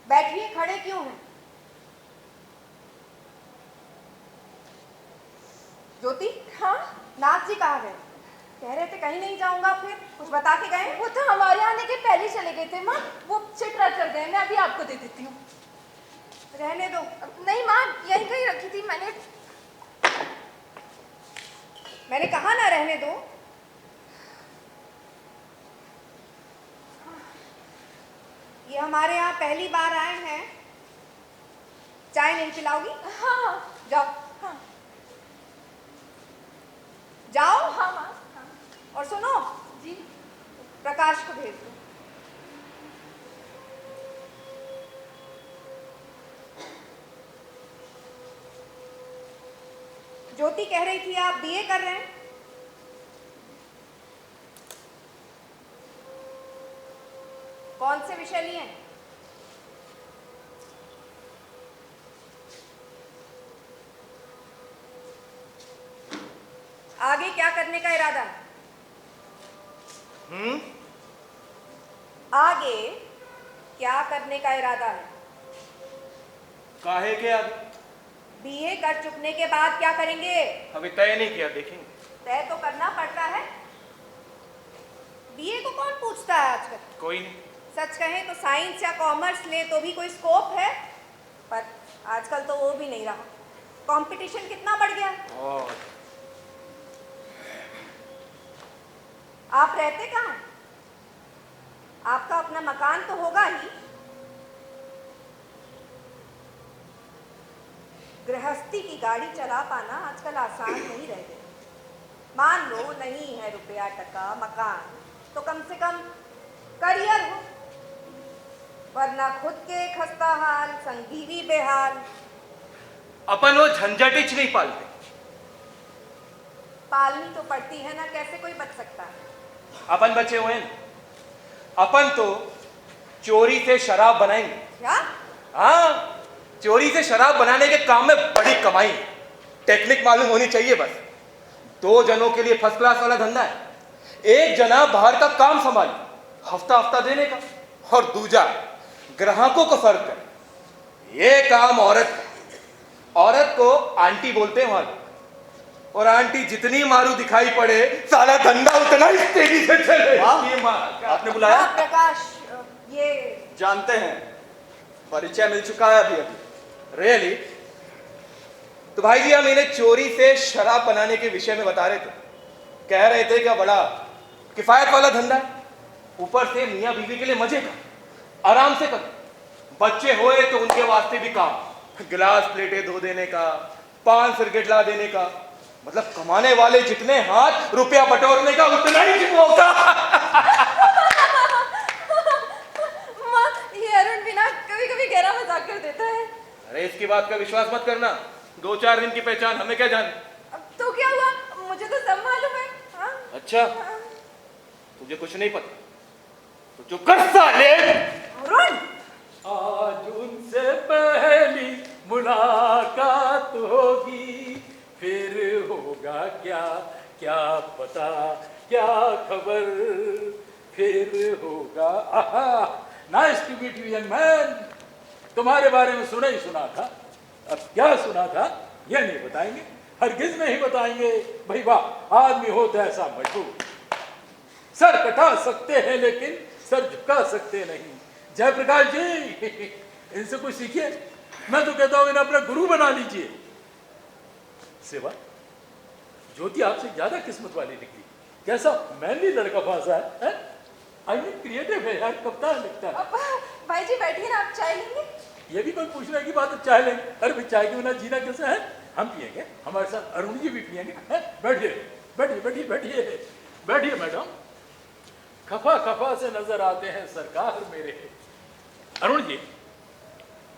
बैठिए, खड़े क्यों हैं? ज्योति हाँ नाथ जी कहाँ गए? कह रहे थे कहीं नहीं जाऊंगा, फिर कुछ बता के गए? वो तो हमारे आने के पहले चले गए थे माँ, वो चिट रख कर गए। मैं अभी आपको दे देती हूँ। रहने दो। नहीं माँ, यहीं कहीं रखी थी मैंने। मैंने कहा ना रहने दो। ये हमारे यहाँ पहली बार आए हैं, चाय नहीं पिलाओगी? हाँ जाओ हाँ जाओ। हाँ माँ। हाँ और सुनो, जी। प्रकाश को भेज दो। ज्योति कह रही थी आप बीए कर रहे हैं? कौन से विषय लिए हैं? आगे क्या करने का इरादा है? आगे क्या करने का इरादा है? काहे के आगे? बीए कर चुकने के बाद क्या करेंगे? अभी तय नहीं किया, देखेंगे। तय तो करना पड़ता है। बीए को कौन पूछता है आजकल? कोई नहीं। सच कहें तो साइंस या कॉमर्स ले तो भी कोई स्कोप है, पर आजकल तो वो भी नहीं रहा। कंपटीशन कितना बढ़ गया। और आप रहते कहाँ हैं? आपका अपना मकान तो होगा ही। गृहस्थी की गाड़ी चला पाना आजकल आसान नहीं रह गया। मान लो नहीं है रुपया टका मकान, तो कम से कम करियर हो, वरना खुद के खस्ता हाल, संगी भी बेहाल। अपन वो झंझटिच नहीं पालते। पालनी तो पड़ती है ना, कैसे कोई बच सकता है? अपन बचे हुए हैं ना। अपन तो चोरी से शराब बनाएंगे। क्या? हाँ, चोरी से शराब बनाने के काम में बड़ी कमाई है। टेक्निक मालूम होनी चाहिए बस। 2 जनों के लिए फर्स्ट क्लास वाला धंधा है। एक जना बाहर का काम संभाले, हफ्ता हफ्ता देने का, और दूजा ग्राहकों को सर्व करे। ये काम औरत को आंटी बोलते हैं वहां, और आंटी जितनी मारू दिखाई पड़े, सारा धंधा उतना ही तेजी से चले। आपने बुलाया? हाँ, प्रकाश, ये जानते हैं, परिचय मिल चुका है अभी अभी। रियली? तो भाई जी हम इन्हें चोरी से शराब बनाने के विषय में बता रहे थे। कह रहे थे कि बड़ा किफायत वाला धंधा है, ऊपर से मियाँ बीवी के लिए मजे का, आराम से कर। बच्चे होए तो उनके वास्ते भी काम, गिलास प्लेटें धो देने का, पान सिरकेट ला देने का, मतलब कमाने वाले जितने हाथ, रुपया बटोरने का उतना ही मौका। माँ, ये अरुण भी ना कभी-कभी गहरा मजाक कर देता है। अरे इसकी बात का विश्वास मत करना, 2-4 दिन की पहचान, हमें क्या जान। अब तो क्या हुआ, मुझे तो सब मालूम है। हाँ? अच्छा, तुझे कुछ नहीं पता तो चुप कर साले। अरुण, आज उनसे पहली मुलाकात होगी, फिर होगा क्या क्या पता, क्या खबर, फिर होगा। आहा, nice to meet you young man. तुम्हारे बारे में सुना ही सुना था, अब क्या सुना था ये नहीं बताएंगे, हरगिज नहीं बताएंगे। भाई वाह, आदमी हो तो ऐसा मशहूर, सर कटा सकते हैं लेकिन सर झुका सकते नहीं। जयप्रकाश जी, इनसे कुछ सीखिए। मैं तो कहता हूं इन्हें अपना गुरु बना लीजिए। सेवा, ज्योति आपसे ज्यादा किस्मत वाली निकली। कैसा मैनली लड़का फंसा है? आई मीन क्रिएटिव है यार, कप्तान लिखता है। अब भाई जी बैठिए ना, आप चाय लेंगे? ये भी कोई पूछने की बात है, चाय लेंगे? अरे भाई चाय के बिना जीना कैसे है? हम पिएंगे, हमारे साथ अरुण जी भी पिएंगे। बैठिए बैठिए बैठिए बैठिए बैठिए मैडम। खफा खफा से नजर आते हैं सरकार मेरे। अरुण जी,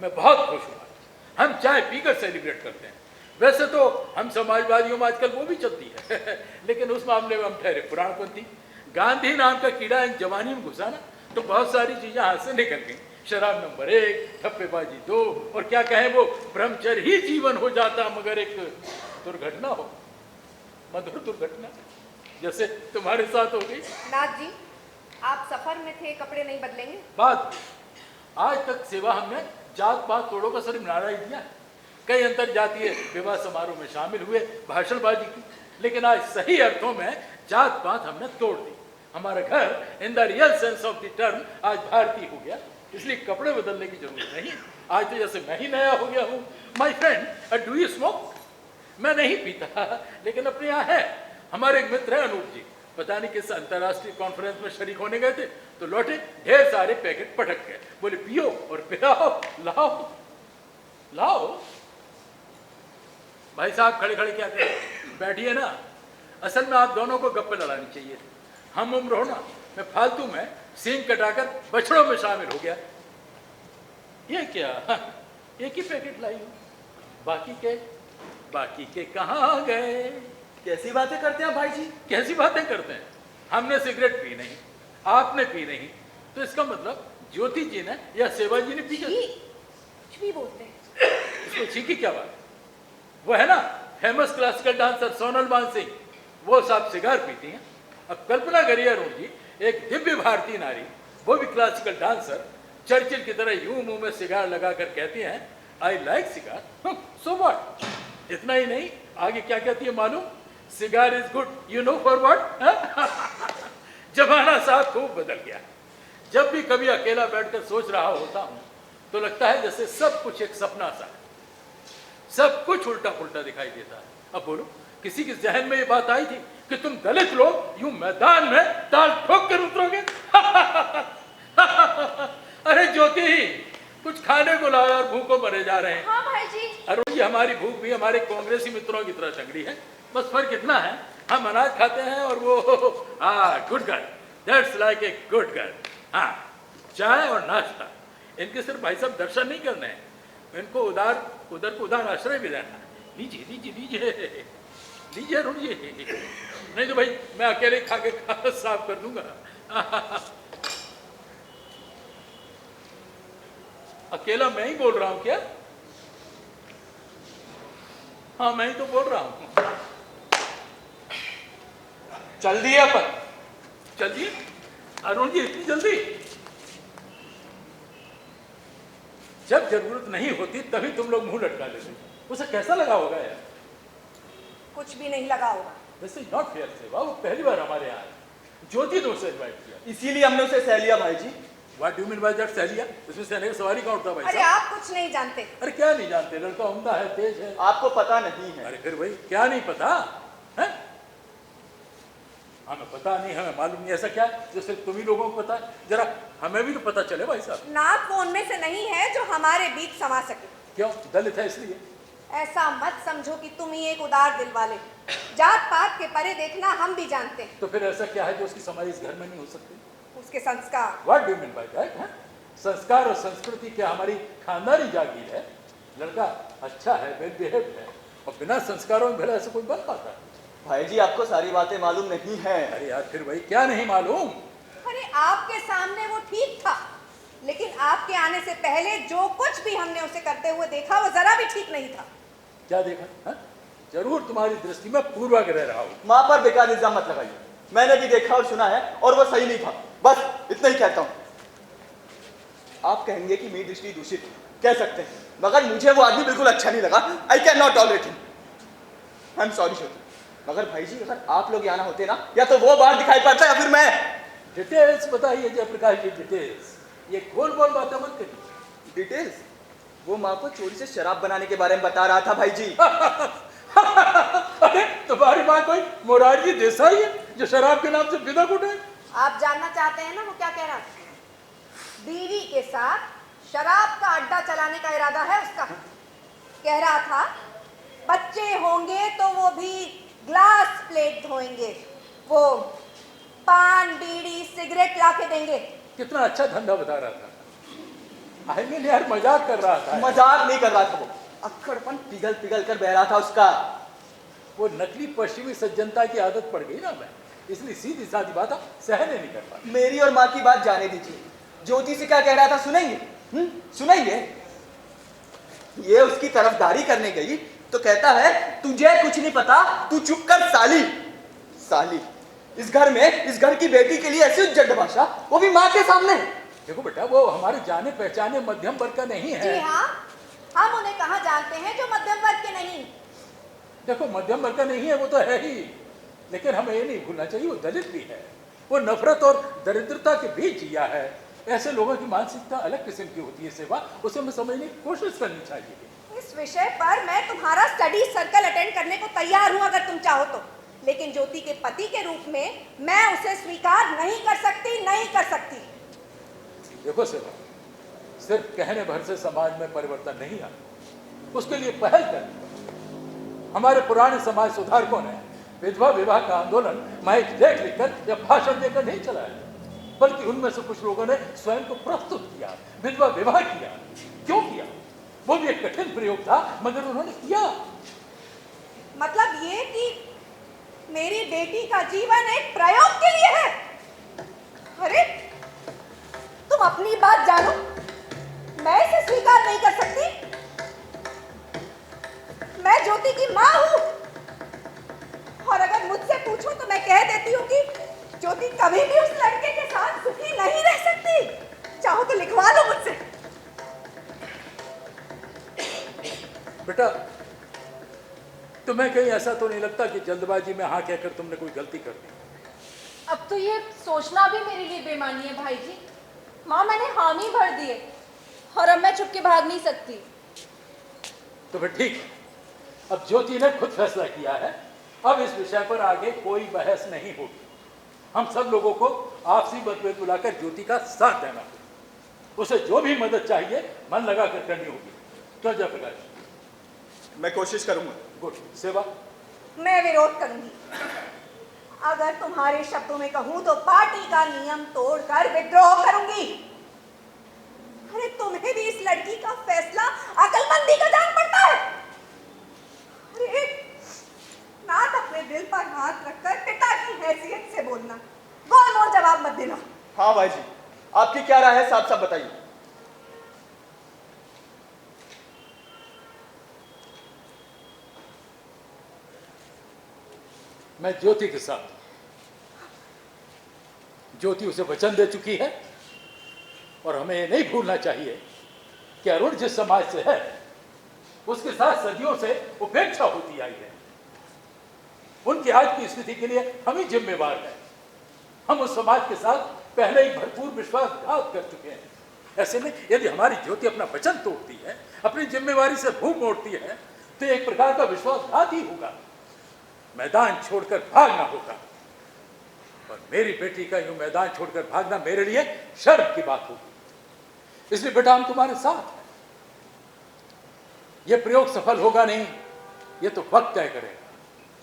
मैं बहुत खुश हूँ, हम चाय पीकर सेलिब्रेट करते हैं। वैसे तो हम समाजवादियों में आजकल वो भी चलती है लेकिन उस मामले में हम ठहरे पुराणपंथी। गांधी नाम का कीड़ा इन जवानी में घुसा ना तो बहुत सारी चीजें हाथ से निकल गई। शराब नंबर 1, ठप्पेबाजी 2, और क्या कहें वो ब्रह्मचर्य ही जीवन हो जाता मगर एक दुर्घटना हो, मधुर दुर्घटना, जैसे तुम्हारे साथ हो गई। नाथ जी, आप सफर में थे, कपड़े नहीं बदलेंगे? बात, आज तक सेवा हमने जात पात तोड़ों का सिर्फ नारा ही दिया। कई अंतर जातीय विवाह समारोह में शामिल हुए, भाषणबाजी की, लेकिन आज सही अर्थों में जात पात हमने तोड़ दी। हमारा घर in the real sense of the term आज भारतीय हो गया, इसलिए कपड़े बदलने की जरूरत नहीं। आज तो जैसे मैं ही नया हो गया हूँ। My friend, do you smoke? मैं नहीं पीता, लेकिन अपने यहाँ है। हमारे एक मित्र है अनूप जी, पता नहीं किस अंतर्राष्ट्रीय कॉन्फ्रेंस में शरीक होने गए थे, तो लौटे ढेर सारे पैकेट पटक गए। बोले पियो और पिलाओ, लाओ लाओ। भाई साहब खड़े खड़े क्या करें, बैठिए ना। असल में आप दोनों को गप्पे लड़ानी चाहिए। हम उम्र हो ना, मैं फालतू में सींग कटाकर बछड़ों में शामिल हो गया। ये क्या, एक ही पैकेट लाई हूँ, बाकी के कहाँ गए? कैसी बातें करते हैं भाई जी? कैसी बातें करते हैं? हमने सिगरेट पी नहीं, आपने पी नहीं, तो इसका मतलब ज्योति जी ने या सेवा जी ने पी। कुछ भी बोलते हैं। इसको छीकी क्या बात? वो है ना फेमस क्लासिकल डांसर सोनल मान सिंह, वो साहब सिगार पीती हैं। अब कल्पना करिए अरुण जी, एक दिव्य भारतीय नारी, वो भी क्लासिकल डांसर, चर्चिल की तरह यूं मुंह में सिगार लगाकर कहती हैं I like cigar, so what? इतना ही नहीं, आगे क्या कहती है मालूम? Cigar is good, you know for what? जमाना साहब खूब बदल गया। जब भी कभी अकेला बैठकर सोच रहा होता हूं तो लगता है जैसे सब कुछ एक सपना सा है, सब कुछ उल्टा पुल्टा दिखाई देता है। अब बोलो, किसी के जहन में ये बात आई थी कि तुम दलित लोग यूं मैदान में ताल ठोक कर उतरोगे? अरे ज्योति, कुछ खाने को लाओ और भूखों मरे जा रहे हैं। हाँ भाई जी। अरुण जी, हमारी भूख भी हमारे कांग्रेसी मित्रों की तरह चंगड़ी है, बस फर्क इतना है हम अनाज खाते हैं और वो good girl, that's like a good girl. हाँ, चाय और नाश्ता, इनके सिर्फ भाई साहब दर्शन नहीं करने हैं, इनको उधर को उदार आश्रय भी देना है। लीजिए लीजिए लीजिए लीजिए अरुण जी, नहीं तो भाई मैं अकेले खा के साफ कर दूंगा। अकेला मैं ही बोल रहा हूं क्या? हाँ, मैं ही तो बोल रहा हूं। चल दिए अपन। चल दिए? अरुण जी, इतनी जल्दी? जब जरूरत नहीं होती तभी तुम लोग मुंह लटका लेते। उसे कैसा लगा होगा यार? कुछ भी नहीं लगा होगा। दिस इज नॉट फेयर सेवा, वो पहली बार हमारे यहाँ आए, ज्योति ने उसे इन्वाइट किया। इसीलिए हमने उसे सह लिया भाई जी। What do mean by that सह लिया? इसमें सहने का सवाल ही कौन उठता भाई अरे साहब? आप कुछ नहीं जानते। अरे क्या नहीं जानते, लड़का उम्दा है, तेज है। आपको पता नहीं है। अरे फिर भाई क्या नहीं पता है? हमें पता नहीं, हमें मालूम नहीं, ऐसा क्या जो सिर्फ तुम ही लोगों को पता है? जरा हमें भी तो पता चले भाई साहब। नाथ वो उनमें से नहीं है जो हमारे बीच समा सके। क्यों, दलित है इसलिए? ऐसा मत समझो कि तुम ही एक उदार दिल वाले। जात पात के परे देखना हम भी जानते हैं। तो फिर ऐसा क्या है जो उसकी समाधि इस घर में नहीं हो सकती? उसके संस्कार। What do mean by that? संस्कार और संस्कृति क्या हमारी खानदानी जागीर है? लड़का अच्छा है, वेल बिहेव्ड है, और बिना संस्कारों में भला ऐसा कोई बन पाता है? भाई जी आपको सारी बातें मालूम नहीं है। अरे यार फिर भाई क्या नहीं मालूम? अरे आपके सामने वो ठीक था, लेकिन आपके आने से पहले जो कुछ भी हमने उसे करते हुए देखा वो जरा भी ठीक नहीं था। क्या देखा? हा? जरूर तुम्हारी दृष्टि में पूर्वाग्रह रहा हो। माँ पर बेकार इल्जाम मत लगाइए, मैंने भी देखा और सुना है और वो सही नहीं था। बस इतना ही कहता हूँ। आप कहेंगे कि मेरी दृष्टि दूषित कह सकते हैं, मगर मुझे वो आदमी बिल्कुल अच्छा नहीं लगा। I can not tolerate him. I am sorry Jyoti, मगर भाई जी अगर आप लोग यहाँ होते ना, या तो वो बाहर दिखाई पड़ता या फिर मैं। डिटेल्स बताइए जयप्रकाश जी, डिटेल्स। ये गोल गोल बातें मत करिए। डिटेल्स? वो माँ को चोरी से शराब बनाने के बारे में बता रहा था भाई जी। अरे तुम्हारी माँ कोई मोरारजी देसाई है जो शराब के नाम से बिदक उठे? आप जानना चाहते हैं ना वो क्या कह रहा था? बीवी के साथ शराब का अड्डा चलाने का इरादा है उसका। कह रहा था बच्चे होंगे तो वो भी ग्लास प्लेट धोएंगे, वो पान बीड़ी सिगरेट ला के देंगे। कितना अच्छा धंधा बता रहा था। आई मीन यार मजाक कर रहा था। मजाक नहीं कर रहा था वो, अक्कड़पन पिघल पिघल कर बह रहा था उसका। वो नकली पश्चिमी सज्जनता की आदत पड़ गई ना मैं, इसलिए सीधी सादी बात सहने नहीं कर पाता। मेरी और माँ की बात जाने दीजिए। ज्योति से क्या कह रहा था सुनेंगे? सुनेंगे? ये उसकी तरफदारी करने गई तो कहता है तुझे कुछ नहीं पता, तू चुप कर साली। साली इस घर में, इस घर की बेटी के लिए ऐसी उज्जट भाषा, वो भी माँ के सामने। देखो बेटा वो हमारे जाने पहचाने मध्यम वर्ग का नहीं है। जी हाँ, हम उन्हें कहाँ जानते हैं जो मध्यम वर्ग के नहीं। देखो मध्यम वर्ग का नहीं है वो तो है ही, लेकिन हमें ये नहीं भूलना चाहिए वो दलित भी है। वो नफरत और दरिद्रता के बीच जिया है। ऐसे लोगों की मानसिकता अलग किस्म की होती है सेवा, उसे हमें समझने की कोशिश करनी चाहिए। इस विषय पर मैं तुम्हारा स्टडी सर्कल अटेंड करने को तैयार हूँ अगर तुम चाहो तो, लेकिन ज्योति के पति के रूप में मैं उसे स्वीकार नहीं कर सकती, नहीं कर सकती। देखो सेवा, सिर्फ कहने भर से समाज में परिवर्तन नहीं आता, उसके लिए पहल करनी पड़ेगी। हमारे पुराने समाज सुधारकों ने विधवा विवाह का आंदोलन माइक देख लिखकर या भाषण देकर नहीं चलाया, बल्कि उनमें से कुछ लोगों ने स्वयं को प्रस्तुत किया, विधवा विवाह किया। क्यों किया? वो भी एक कठिन प्रयोग था, मगर उन्होंने किया। मतलब ये कि मेरी बेटी का जीवन एक प्रयोग के लिए है? अरे तुम अपनी बात जानो, मैं इसे स्वीकार नहीं कर सकती। मैं ज्योति की माँ हूं, और अगर मुझसे पूछो तो मैं कह देती हूँ कि ज्योति कभी भी उस लड़के के साथ सुखी नहीं रह सकती। चाहो तो लिखवा लो मुझसे। बेटा तुम्हें कहीं ऐसा तो नहीं लगता कि जल्दबाजी में हाँ कहकर तुमने कोई गलती कर दी? अब तो ये सोचना भी मेरे लिए बेमानी है भाई जी। माँ मैंने हामी भर दिए और अब मैं चुप के भाग नहीं सकती। तो फिर ठीक, अब ज्योति ने खुद फैसला किया है, अब इस विषय पर आगे कोई बहस नहीं होगी। हम सब लोगों को आपसी मतभेद बुलाकर ज्योति का साथ देना होगा। उसे जो भी मदद चाहिए मन लगा कर करनी होगी। तो जयप्रकाश? मैं कोशिश करूंगा। गुड। सेवा? मैं विरोध करूंगी। अगर तुम्हारे शब्दों में कहूं तो पार्टी का नियम तोड़कर विद्रोह करूंगी। अरे तुम्हें भी इस लड़की का फैसला अकलमंदी का जान पड़ता है? अरे नाथ अपने दिल पर हाथ रखकर पिता की हैसियत से बोलना, गोल मोल जवाब मत देना। हाँ भाई जी, आपकी क्या राय है साफ साफ बताइए। मैं ज्योति के साथ, ज्योति उसे वचन दे चुकी है और हमें ये नहीं भूलना चाहिए कि अरुण जिस समाज से है उसके साथ सदियों से उपेक्षा होती आई है। उनकी आज की स्थिति के लिए हम ही जिम्मेवार हैं। हम उस समाज के साथ पहले ही भरपूर विश्वासघात कर चुके हैं। ऐसे में यदि हमारी ज्योति अपना वचन तोड़ती है, अपनी जिम्मेवारी से मुंह मोड़ती है, तो एक प्रकार का विश्वासघात ही होगा। मैदान छोड़कर भागना होगा, और मेरी बेटी का यूं मैदान छोड़कर भागना मेरे लिए शर्म की बात होगी। इसलिए बेटा हम तुम्हारे साथ हैं। ये प्रयोग सफल होगा नहीं, ये तो वक्त तय करेगा।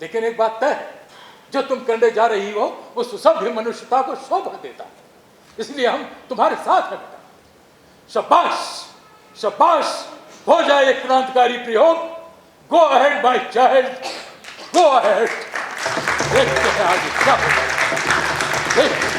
लेकिन एक बात तय है, जो तुम करने जा रही हो वो सुसभ्य मनुष्यता को शोभा देता है, इसलिए हम तुम्हारे साथ हैं बेटा। शाबाश शाबाश, हो जाए एक क्रांतिकारी प्रयोग। Go ahead my child, go ahead. देखते हैं आगे क्या होगा। देखते हैं।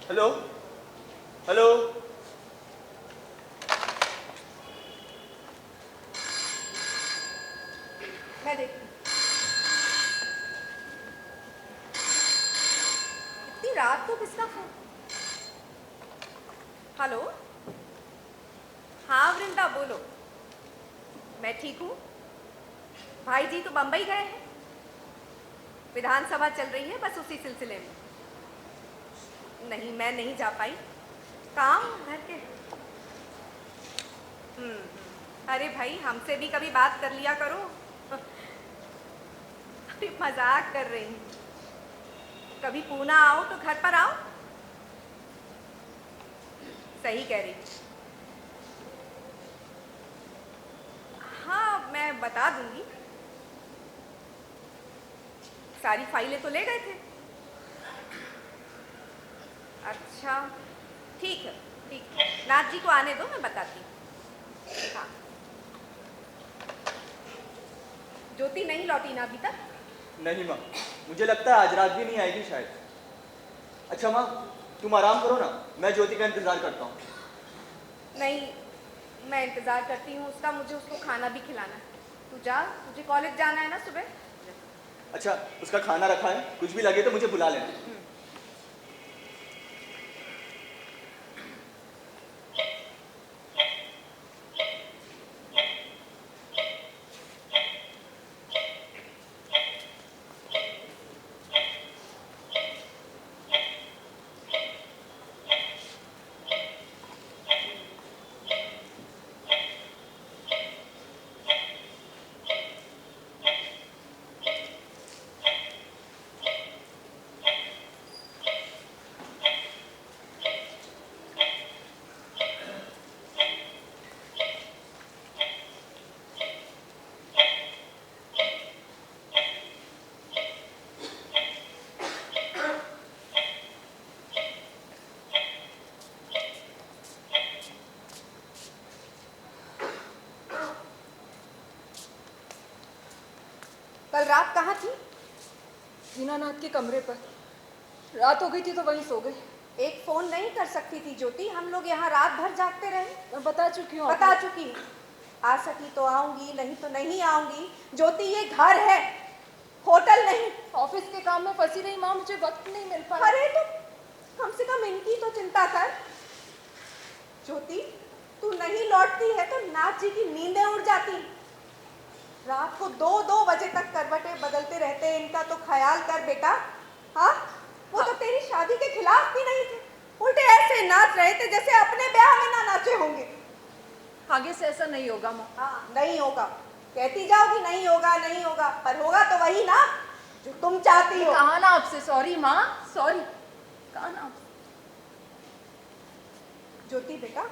हेलो हेलो, मैं देखती हूँ। इतनी रात को किसका फोन? हेलो, हाँ वृंदा बोलो। मैं ठीक हूँ। भाई जी तो बंबई गए हैं, विधानसभा चल रही है, बस उसी सिलसिले में। नहीं, मैं नहीं जा पाई, काम घर के। अरे भाई, हमसे भी कभी बात कर लिया करो। अरे मजाक कर रही हूँ। कभी पूना आओ तो घर पर आओ। सही कह रही। हाँ, मैं बता दूंगी। सारी फाइलें तो ले गए थे। अच्छा, ठीक है ठीक है। नाथ जी को आने दो, मैं बताती हूँ। हाँ, ज्योति नहीं लौटी ना अभी तक? नहीं माँ, मुझे लगता है आज रात भी नहीं आएगी शायद। अच्छा माँ, तुम आराम करो ना, मैं ज्योति का इंतजार करता हूँ। नहीं, मैं इंतजार करती हूँ उसका, मुझे उसको खाना भी खिलाना है। तू जा, तुझे कॉलेज जाना है ना सुबह। अच्छा, उसका खाना रखा है, कुछ भी लगे तो मुझे बुला लेना। कल रात कहाँ थी? दीनानाथ के कमरे पर। रात हो गई थी तो वहीं सो गई। एक फोन नहीं कर सकती थी ज्योति? हम लोग यहाँ रात भर जागते रहे। मैं बता चुकी हूँ। बता चुकी हूँ। आ सकी तो आऊंगी, नहीं तो नहीं आऊंगी। ज्योति, ये घर है, होटल नहीं। ऑफिस के काम में फंसी रही माँ, मुझे वक्त नहीं मिल पाया। अरे तो कम से कम इनकी तो चिंता कर। ज्योति, तू नहीं लौटती है तो नाथ जी की नींदें उड़ जाती। रात को 2-2 बजे तक करवटें बदलते रहते हैं, इनका तो ख्याल कर बेटा। हाँ, वो तो तेरी शादी के खिलाफ भी नहीं थे, उल्टे ऐसे नाच रहे थे जैसे अपने ब्याह में ना नाचे होंगे। आगे से ऐसा नहीं होगा माँ। हाँ, नहीं होगा। कहती जाओगी नहीं होगा नहीं होगा, पर होगा तो वही ना जो तुम चाहती हो। कहा ना आपसे सॉरी माँ, सॉरी। कहा ना आपसे। ज्योति बेटा,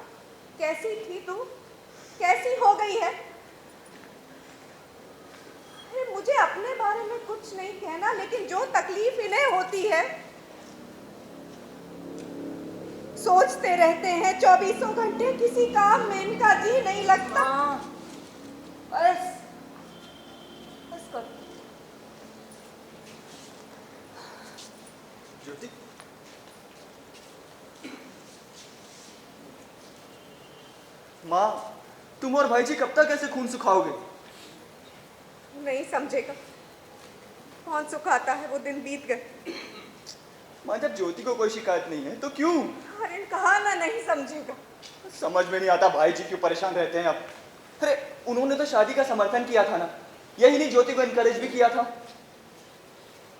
कैसी थी तू, कैसी हो गई है? अरे मुझे अपने बारे में कुछ नहीं कहना, लेकिन जो तकलीफ इन्हें होती है, सोचते रहते हैं 24 घंटे, किसी काम में इनका जी नहीं लगता। बस बस कर। ज्योति, माँ, तुम और भाई जी कब तक ऐसे खून सुखाओगे? नहीं समझेगा, कौन सुखाता है, वो दिन बीत गए। माँ, जब ज्योति को कोई शिकायत नहीं है तो क्यों? अरे कहा ना नहीं समझेगा। समझ में नहीं आता भाई जी क्यों परेशान रहते हैं अब। अरे उन्होंने तो शादी का समर्थन किया था ना, यही नहीं ज्योति को इनकरेज भी किया था।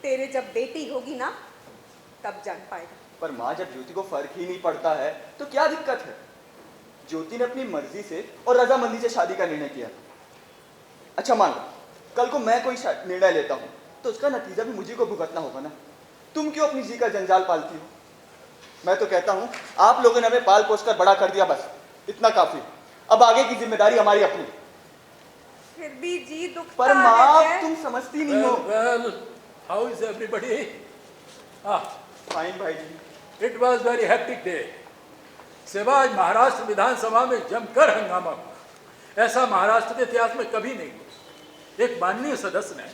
तेरे जब बेटी होगी ना तब जान पाएगा। पर माँ, जब ज्योति को फर्क ही नहीं पड़ता है तो क्या दिक्कत है? ज्योति ने अपनी मर्जी से और रजामंदी से शादी का निर्णय किया। अच्छा मान लो कल को मैं कोई निर्णय लेता हूँ तो उसका नतीजा भी मुझे को भुगतना होगा ना। तुम क्यों अपनी जी का जंजाल पालती हो? मैं तो कहता हूँ आप लोगों ने हमें पाल पोस कर बड़ा कर दिया, बस इतना काफी। अब आगे की जिम्मेदारी हमारी अपनी। फिर भी जी दुखता पर माँ, है। तुम समझती नहीं हो। Well, how is everybody? Fine भाई जी। It was very hectic day. सेवा आज महाराष्ट्र विधानसभा में जमकर हंगामा हुआ। ऐसा महाराष्ट्र के इतिहास में कभी नहीं हुआ। एक माननीय सदस्य ने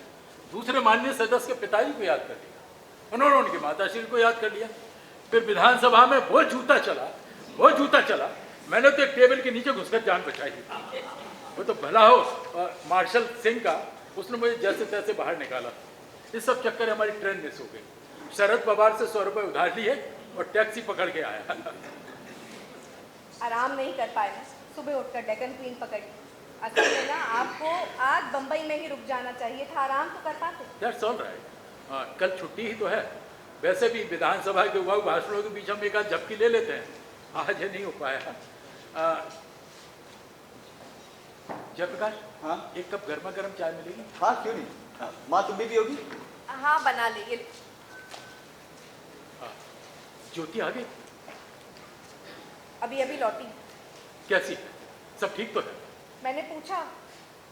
दूसरे माननीय सदस्य के पिताजी को याद कर लिया, उन्होंने उनकी माताश्री को याद कर लिया। फिर विधानसभा में वो जूता चला। मैंने तो एक टेबल के नीचे घुसकर जान बचाई। वो तो भला हो मार्शल सिंह का, उसने मुझे जैसे तैसे बाहर निकाला। इस सब चक्कर हमारी ट्रेन मिस हो गई। शरद पवार से 100 रुपये उधार लिए और टैक्सी पकड़ के आया। आराम नहीं कर पाए ना, सुबह उठकर डेक्कन क्वीन पकड़ी। असल में ना आपको आज बंबई में ही रुक जाना चाहिए था, आराम तो कर पाते। That's all right. कल छुट्टी ही तो है। वैसे भी विधानसभा के उबाऊ भाषणों के बीच हम एक आध झपकी ले लेते हैं, आज ये नहीं हो पाया। जयप्रकाश, हाँ एक कप गर्मा गर्म चाय मिलेगी? हाँ क्यों नहीं। हाँ, माँ तुम भी पियोगी? हाँ बना लीजिए। ज्योति आ गई? अभी अभी लौटी। कैसी है? सब ठीक तो है? मैंने पूछा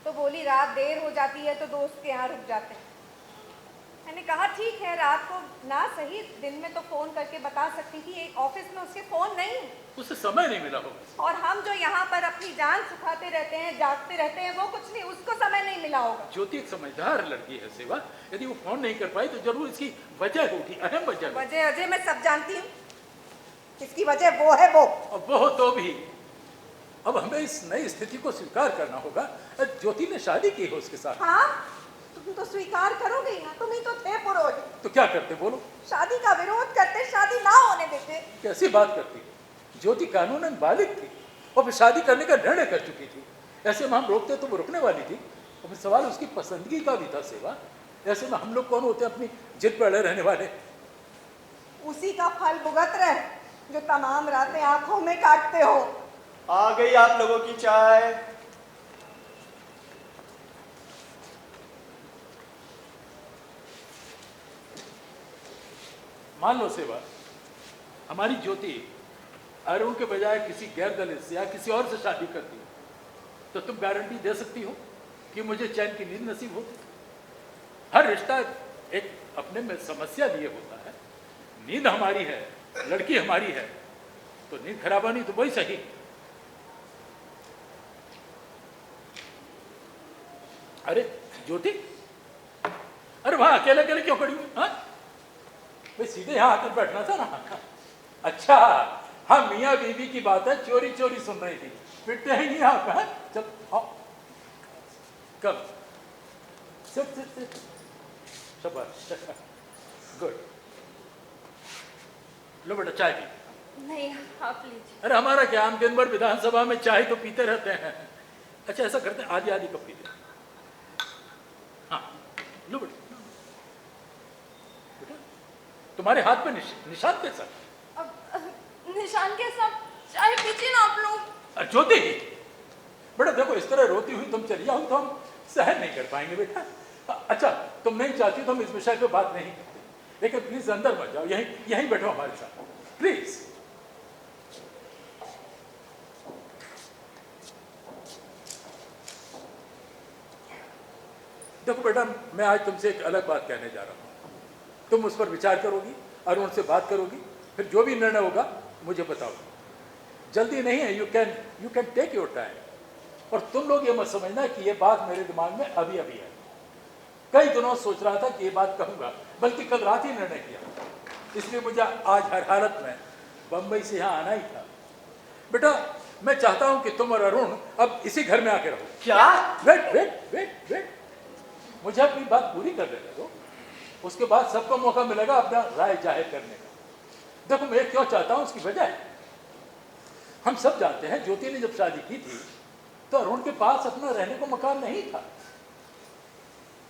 तो बोली रात देर हो जाती है तो दोस्त के यहाँ रुक जाते हैं। मैंने कहा ठीक है, रात को ना सही, दिन में तो फोन करके बता सकती थी। एक ऑफिस में उसके फोन नहीं है, उसे समय नहीं मिला होगा। और हम जो यहाँ पर अपनी जान सुखाते रहते हैं, जागते रहते हैं, वो कुछ नहीं, उसको समय नहीं मिला होगा। ज्योति एक समझदार लड़की है सेवा, यदि वो फोन नहीं कर पाई तो जरूर इसकी वजह होगी, अहम वजह। वजह मैं सब जानती हूँ, इसकी वजह वो है वो। अब वो तो भी, अब हमें इस नई स्थिति को स्वीकार करना होगा। ज्योति ने शादी की है उसके साथ। हाँ तुम तो स्वीकार करोगे ही ना, तुम ही तो थे पुरोहित। तो क्या करते बोलो? शादी का विरोध करते, शादी ना होने देते। कैसी बात करती? ज्योति कानूनन बालिग थी और फिर शादी करने का निर्णय कर चुकी थी। ऐसे में हम रोकते तो वो रुकने वाली थी, और फिर सवाल उसकी पसंदगी का भी था सेवा। ऐसे में हम लोग कौन होते अपनी जिद पर अड़े रहने वाले? उसी का फल भुगत रहे जो तमाम रातें आंखों में काटते हो। आ गई आप लोगों की चाय। मान लो सेवा, हमारी ज्योति अरुण के बजाय किसी गैर दलित से या किसी और से शादी करती हो, तो तुम गारंटी दे सकती हो कि मुझे चैन की नींद नसीब होती? हर रिश्ता एक अपने में समस्या लिए होता है। नींद हमारी है, लड़की हमारी है, तो नींद खराब होनी तो वही सही। अरे ज्योति, अरे वहां अकेले अकेले क्यों खड़ी हुई? हाँ भाई सीधे यहाँ आकर बैठना था ना। अच्छा हाँ, मियाँ बीवी की बात है, चोरी चोरी सुन रही थी, पिटते हैं नहीं यहाँ पे। चल आओ, कब सिर्फ शाबाश, गुड। लो बेटा चाय पी। नहीं आप लीजिए। अरे हमारा क्या, हम दिन भर विधानसभा में चाय तो पीते रहते हैं। अच्छा ऐसा करते हैं, आधी आधी कप पीते हैं। हाँ लो बेटा, तुम्हारे हाथ पे निशान कैसा? अब निशान कैसा? चाय पीजिए ना आप लोग। ज्योति बेटा देखो, इस तरह रोती हुई तुम चली जाओ तो हम सहन नहीं कर पाएंगे बेटा। अच्छा तुम नहीं चाहती तो हम इस विषय पे बात नहीं करते, लेकिन प्लीज अंदर मत जाओ, यहीं बैठो हमारे साथ प्लीज। देखो बेटा, मैं आज तुमसे एक अलग बात कहने जा रहा हूँ। तुम उस पर विचार करोगी, अरुण से बात करोगी, फिर जो भी निर्णय होगा मुझे बताओगी। जल्दी नहीं है, you can take your time. और तुम लोग ये मत समझना कि ये बात मेरे दिमाग में अभी अभी है। कई दिनों सोच रहा था कि ये बात कहूँगा, बल्कि कल रात ही निर्णय किया, इसलिए मुझे आज हर हालत में बम्बई से यहाँ आना ही था। बेटा मैं चाहता हूं कि तुम और अरुण अब इसी घर में आके रहो। क्या? वेट वेट वेट वेट, मुझे अपनी बात पूरी कर लेने दो, उसके बाद सबको मौका मिलेगा अपना राय जाहिर करने का। देखो मैं क्यों चाहता हूं, उसकी वजह है, हम सब जानते हैं ज्योति ने जब शादी की थी तो अरुण के पास अपना रहने को मकान नहीं था।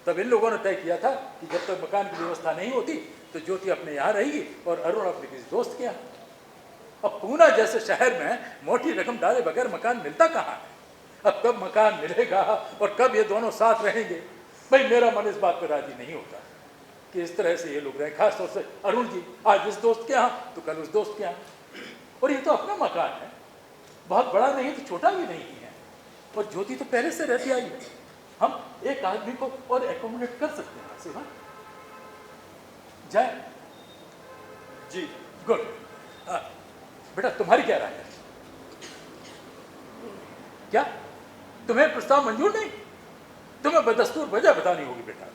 तब इन लोगों ने तय किया था कि जब तक मकान की व्यवस्था नहीं होती तो ज्योति अपने यहाँ रहेगी और अरुण अपने किसी दोस्त के यहाँ। अब पूना जैसे शहर में मोटी रकम डाले बगैर मकान मिलता कहाँ है? अब कब मकान मिलेगा और कब ये दोनों साथ रहेंगे? भाई मेरा मन इस बात पर राजी नहीं होता कि इस तरह से ये लोग रहे, खास तौर से अरुण जी आज इस दोस्त के यहाँ तो कल उस दोस्त के यहाँ। और ये तो अपना मकान है, बहुत बड़ा नहीं तो छोटा भी नहीं है, और ज्योति तो पहले से रहती आई है, हम एक आदमी को और एकोमोडेट कर सकते हैं ऐसे। हाँ जय जी गुड। बेटा तुम्हारी क्या राय है? क्या तुम्हें प्रस्ताव मंजूर नहीं? तुम्हें बदस्तूर वजह बतानी होगी बेटा।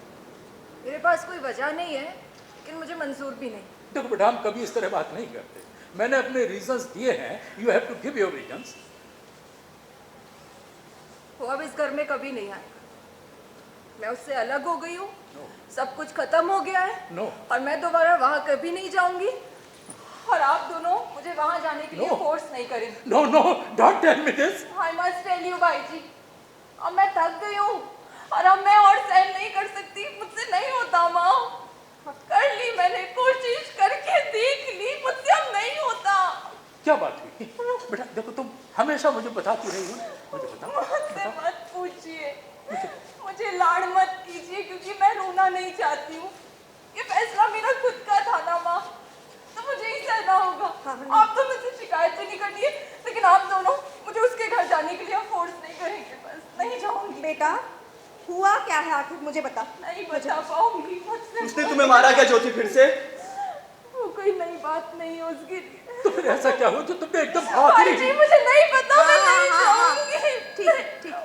मेरे पास कोई वजह नहीं है, लेकिन मुझे मंजूर भी नहीं। देखो बेटा हम कभी इस तरह बात नहीं करते, मैंने अपने रीजंस दिए हैं, you have to give your reasons. वो अब इस घर में कभी नहीं आएगा, मैं उससे अलग हो गई हूँ, सब कुछ खत्म हो गया है। नो और मैं दोबारा वहाँ कभी नहीं जाऊंगी, और आप दोनों मुझे वहाँ जाने के लिए No. फोर्स नहीं करेंगे। No no don't tell me this. I must tell you भाई जी, अब मैं थक गई हूँ और अब मैं और सहन नहीं कर सकती, मुझसे नहीं होता माँ। कर ली मैंने, कोशिश करके देख ली, मुझसे अब नहीं होता। क्या बात हुई बेटा? देखो तुम हमेशा मुझे बताती रही हो, मुझे बताओ। मुझसे मत पूछिए, मुझे लाड़ मत कीजिए, क्योंकि मैं रोना नहीं चाहती हूँ। ये फैसला मेरा खुद का था ना माँ, तो मुझे ही सहना होगा। आप तो मुझसे शिकायत भी नहीं करनी है, लेकिन आप दोनों मुझे उसके घर जाने के लिए फोर्स नहीं करेंगे, बस नहीं जाऊंगी। बेटा हुआ क्या है आखिर मुझे बता। नहीं बचा पाऊंगी मुझसे। उसने तुम्हें मारा क्या ज्योति फिर से? वो कोई नई बात नहीं है उसके लिए। तो फिर ऐसा क्या हो जो तुमने एकदम भाई आखिरी जी मुझे नहीं पता, मैं नहीं हाँ, जाऊंगी। ठीक है ठीक है,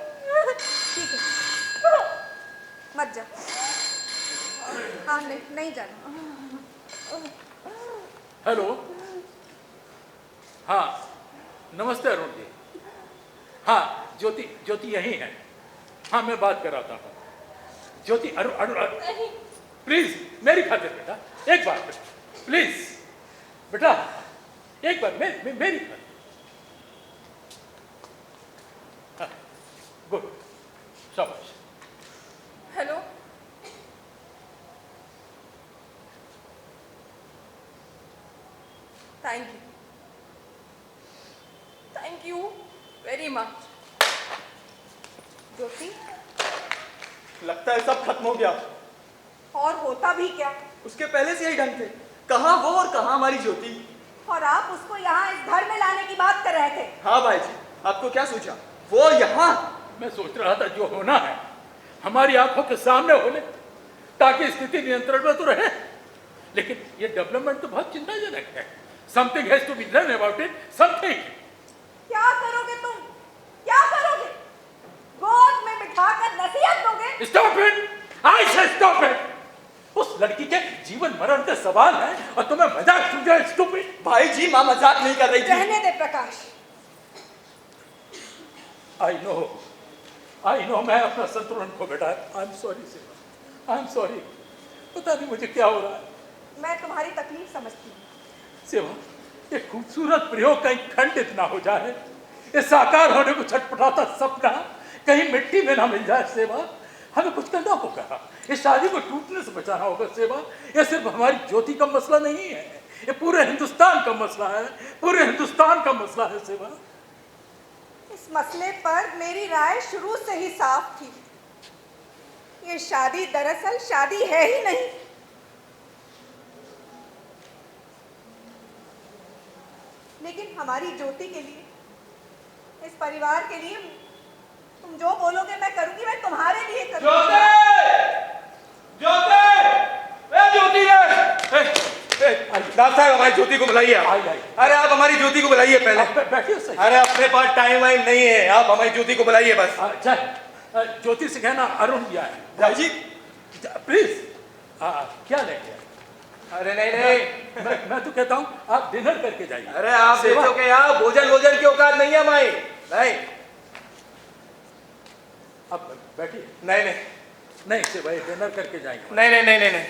मत जा। हाँ नहीं जाना। हेलो, हाँ नमस्ते अरुण जी। हाँ ज्योति यही है। हाँ मैं बात कर रहा था। ज्योति अरुण नहीं, प्लीज मेरी खातिर बेटा, एक बार बेटा प्लीज बेटा, एक बार मेरी खातिर। हाँ, गुड, शाबाश। Hello, thank you very much. Jyoti लगता है सब खत्म हो गया। और होता भी क्या, उसके पहले से यही ढंग थे, कहाँ वो और कहाँ हमारी ज्योति। और आप उसको यहाँ इस घर में लाने की बात कर रहे थे। हाँ भाई जी, आपको क्या सोचा वो यहाँ? मैं सोच रहा था जो होना है हमारी आंखों के सामने हो ले, ताकि स्थिति नियंत्रण में तो रहे। लेकिन ये डेवलपमेंट तो बहुत चिंताजनक है। Something has to be done about it, something. क्या करोगे तुम, क्या करोगे? गोद में बिठाकर नसीहत दोगे? स्टॉप इट, आई से स्टॉप इट। उस लड़की के जीवन मरण के सवाल है और तुम्हें मजाक सूझा? स्टूपिड। भाई जी माँ मजाक नहीं कर रही थी। रहने दे प्रकाश। आई नो मैं अपना संतुलन खो बैठा। आई एम सॉरी सेवा, आई एम सॉरी। पता नहीं मुझे क्या हो रहा है। मैं तुम्हारी तकलीफ समझती हूँ। सेवा, ये खूबसूरत प्रयोग कहीं खंडित ना हो जाए, ये साकार होने को छटपटाता सपना कहीं मिट्टी में ना मिल जाए। सेवा, हमें कुछ करना होगा, इस शादी को टूटने से बचाना होगा। सेवा, ये सिर्फ हमारी ज्योति का मसला नहीं है, ये पूरे हिंदुस्तान का मसला है, पूरे हिंदुस्तान का मसला है। सेवा, इस मसले पर मेरी राय शुरू से ही साफ थी। ये शादी दरअसल शादी है ही नहीं। लेकिन हमारी ज्योति के लिए, इस परिवार के लिए तुम जो बोलोगे मैं करूंगी, मैं तुम्हारे लिए करूंगी। डॉक्टर साहब हमारी ज्योति को बुलाइए आप। अरे आप हमारी ज्योति को बुलाइए पहले। बैठिए सही। अरे अपने पास टाइम वाइम नहीं है, आप हमारी ज्योति को बुलाइए बस। ज्योति से कहना अरुण गया है। भाई जी प्लीज। क्या लेंगे? अरे नहीं नहीं, मैं तो कहता हूँ आप डिनर करके जाइए। अरे आप सेवा- देखो कि यहाँ भोजन की औकात नहीं है हमारी। नहीं आप बैठिए। नहीं नहीं नहीं से भाई डिनर करके जाएंगे। नहीं नहीं नहीं नहीं नहीं,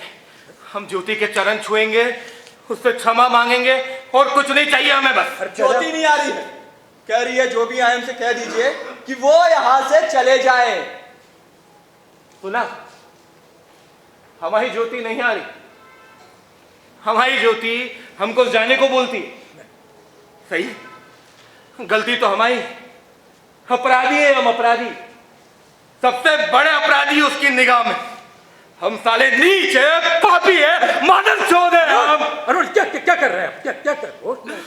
हम ज्योति के चरण छुएंगे, उससे क्षमा मांगेंगे और कुछ नहीं चाहिए हमें बस। ज्योति नहीं आ रही है, कह रही है जो भी आए उनसे कह दीजिए कि वो यहाँ से चले जाएं। सुना, हमारी ज्योति नहीं आ रही, हमारी ज्योति हमको जाने को बोलती है। सही, गलती तो हमारी, अपराधी है हम, अपराधी, सबसे बड़े अपराधी उसकी निगाह में। हम साले नीच है, पापी है, मानवचोद है हम। अरुण क्या क्या कर रहे हैं आप? क्या क्या कर होश में?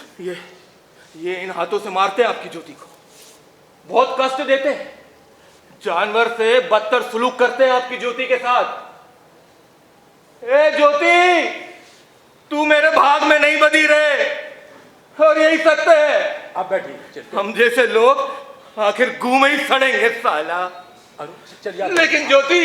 ये इन हाथों से मारते हैं आपकी ज्योति को, बहुत कष्ट देते हैं, जानवर से बदतर सलूक करते हैं आपकी ज्योति के साथ। ए ज्योति, तू मेरे भाग में नहीं बधी रहे, और यही सत्य है। आप बैठिए, चलिए। हम जैसे लोग आखिर गू में ही सड़ेंगे साला। अरुण चलिए आप- लेकिन ज्योति,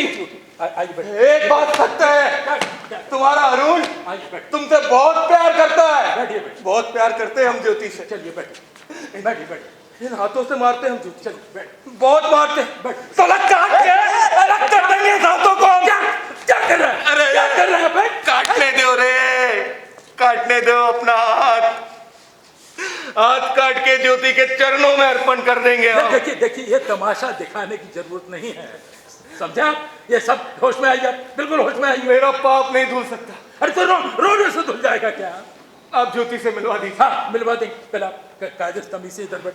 आइए बैठिए। एक बात सत्य है, तुम्हारा अरुण आइए बैठिए। तुमसे बहुत प्यार करता है। बैठिए बैठिए। बहुत प्यार करते हैं हम ज्योति से। चलिए बैठिए बैठिए बैठिए। इन हाथों से मारते हैं हम ज्योति, चलिए बैठ। बहुत मारते हैं। बैठ। साला काट के अलग कर देंगे इस हाथों को हम। क्या कर रहे हैं? अरे क्या कर रहे हैं भाई? काटने दो रे, काटने दो अपना हाथ काट के ज्योति के चरणों में अर्पण कर देंगे हम। देखिए देखिए, ये तमाशा दिखाने की जरूरत नहीं है, समझा? ये सब होश में आइए, बिल्कुल होश में आइए। मेरा पाप नहीं धुल सकता। अरे तो रोने से धुल जाएगा क्या? आप ज्योति से मिलवा दीजिए। हाँ मिलवा देंगे, पहले आप कायदे तमीज से इधर बैठ।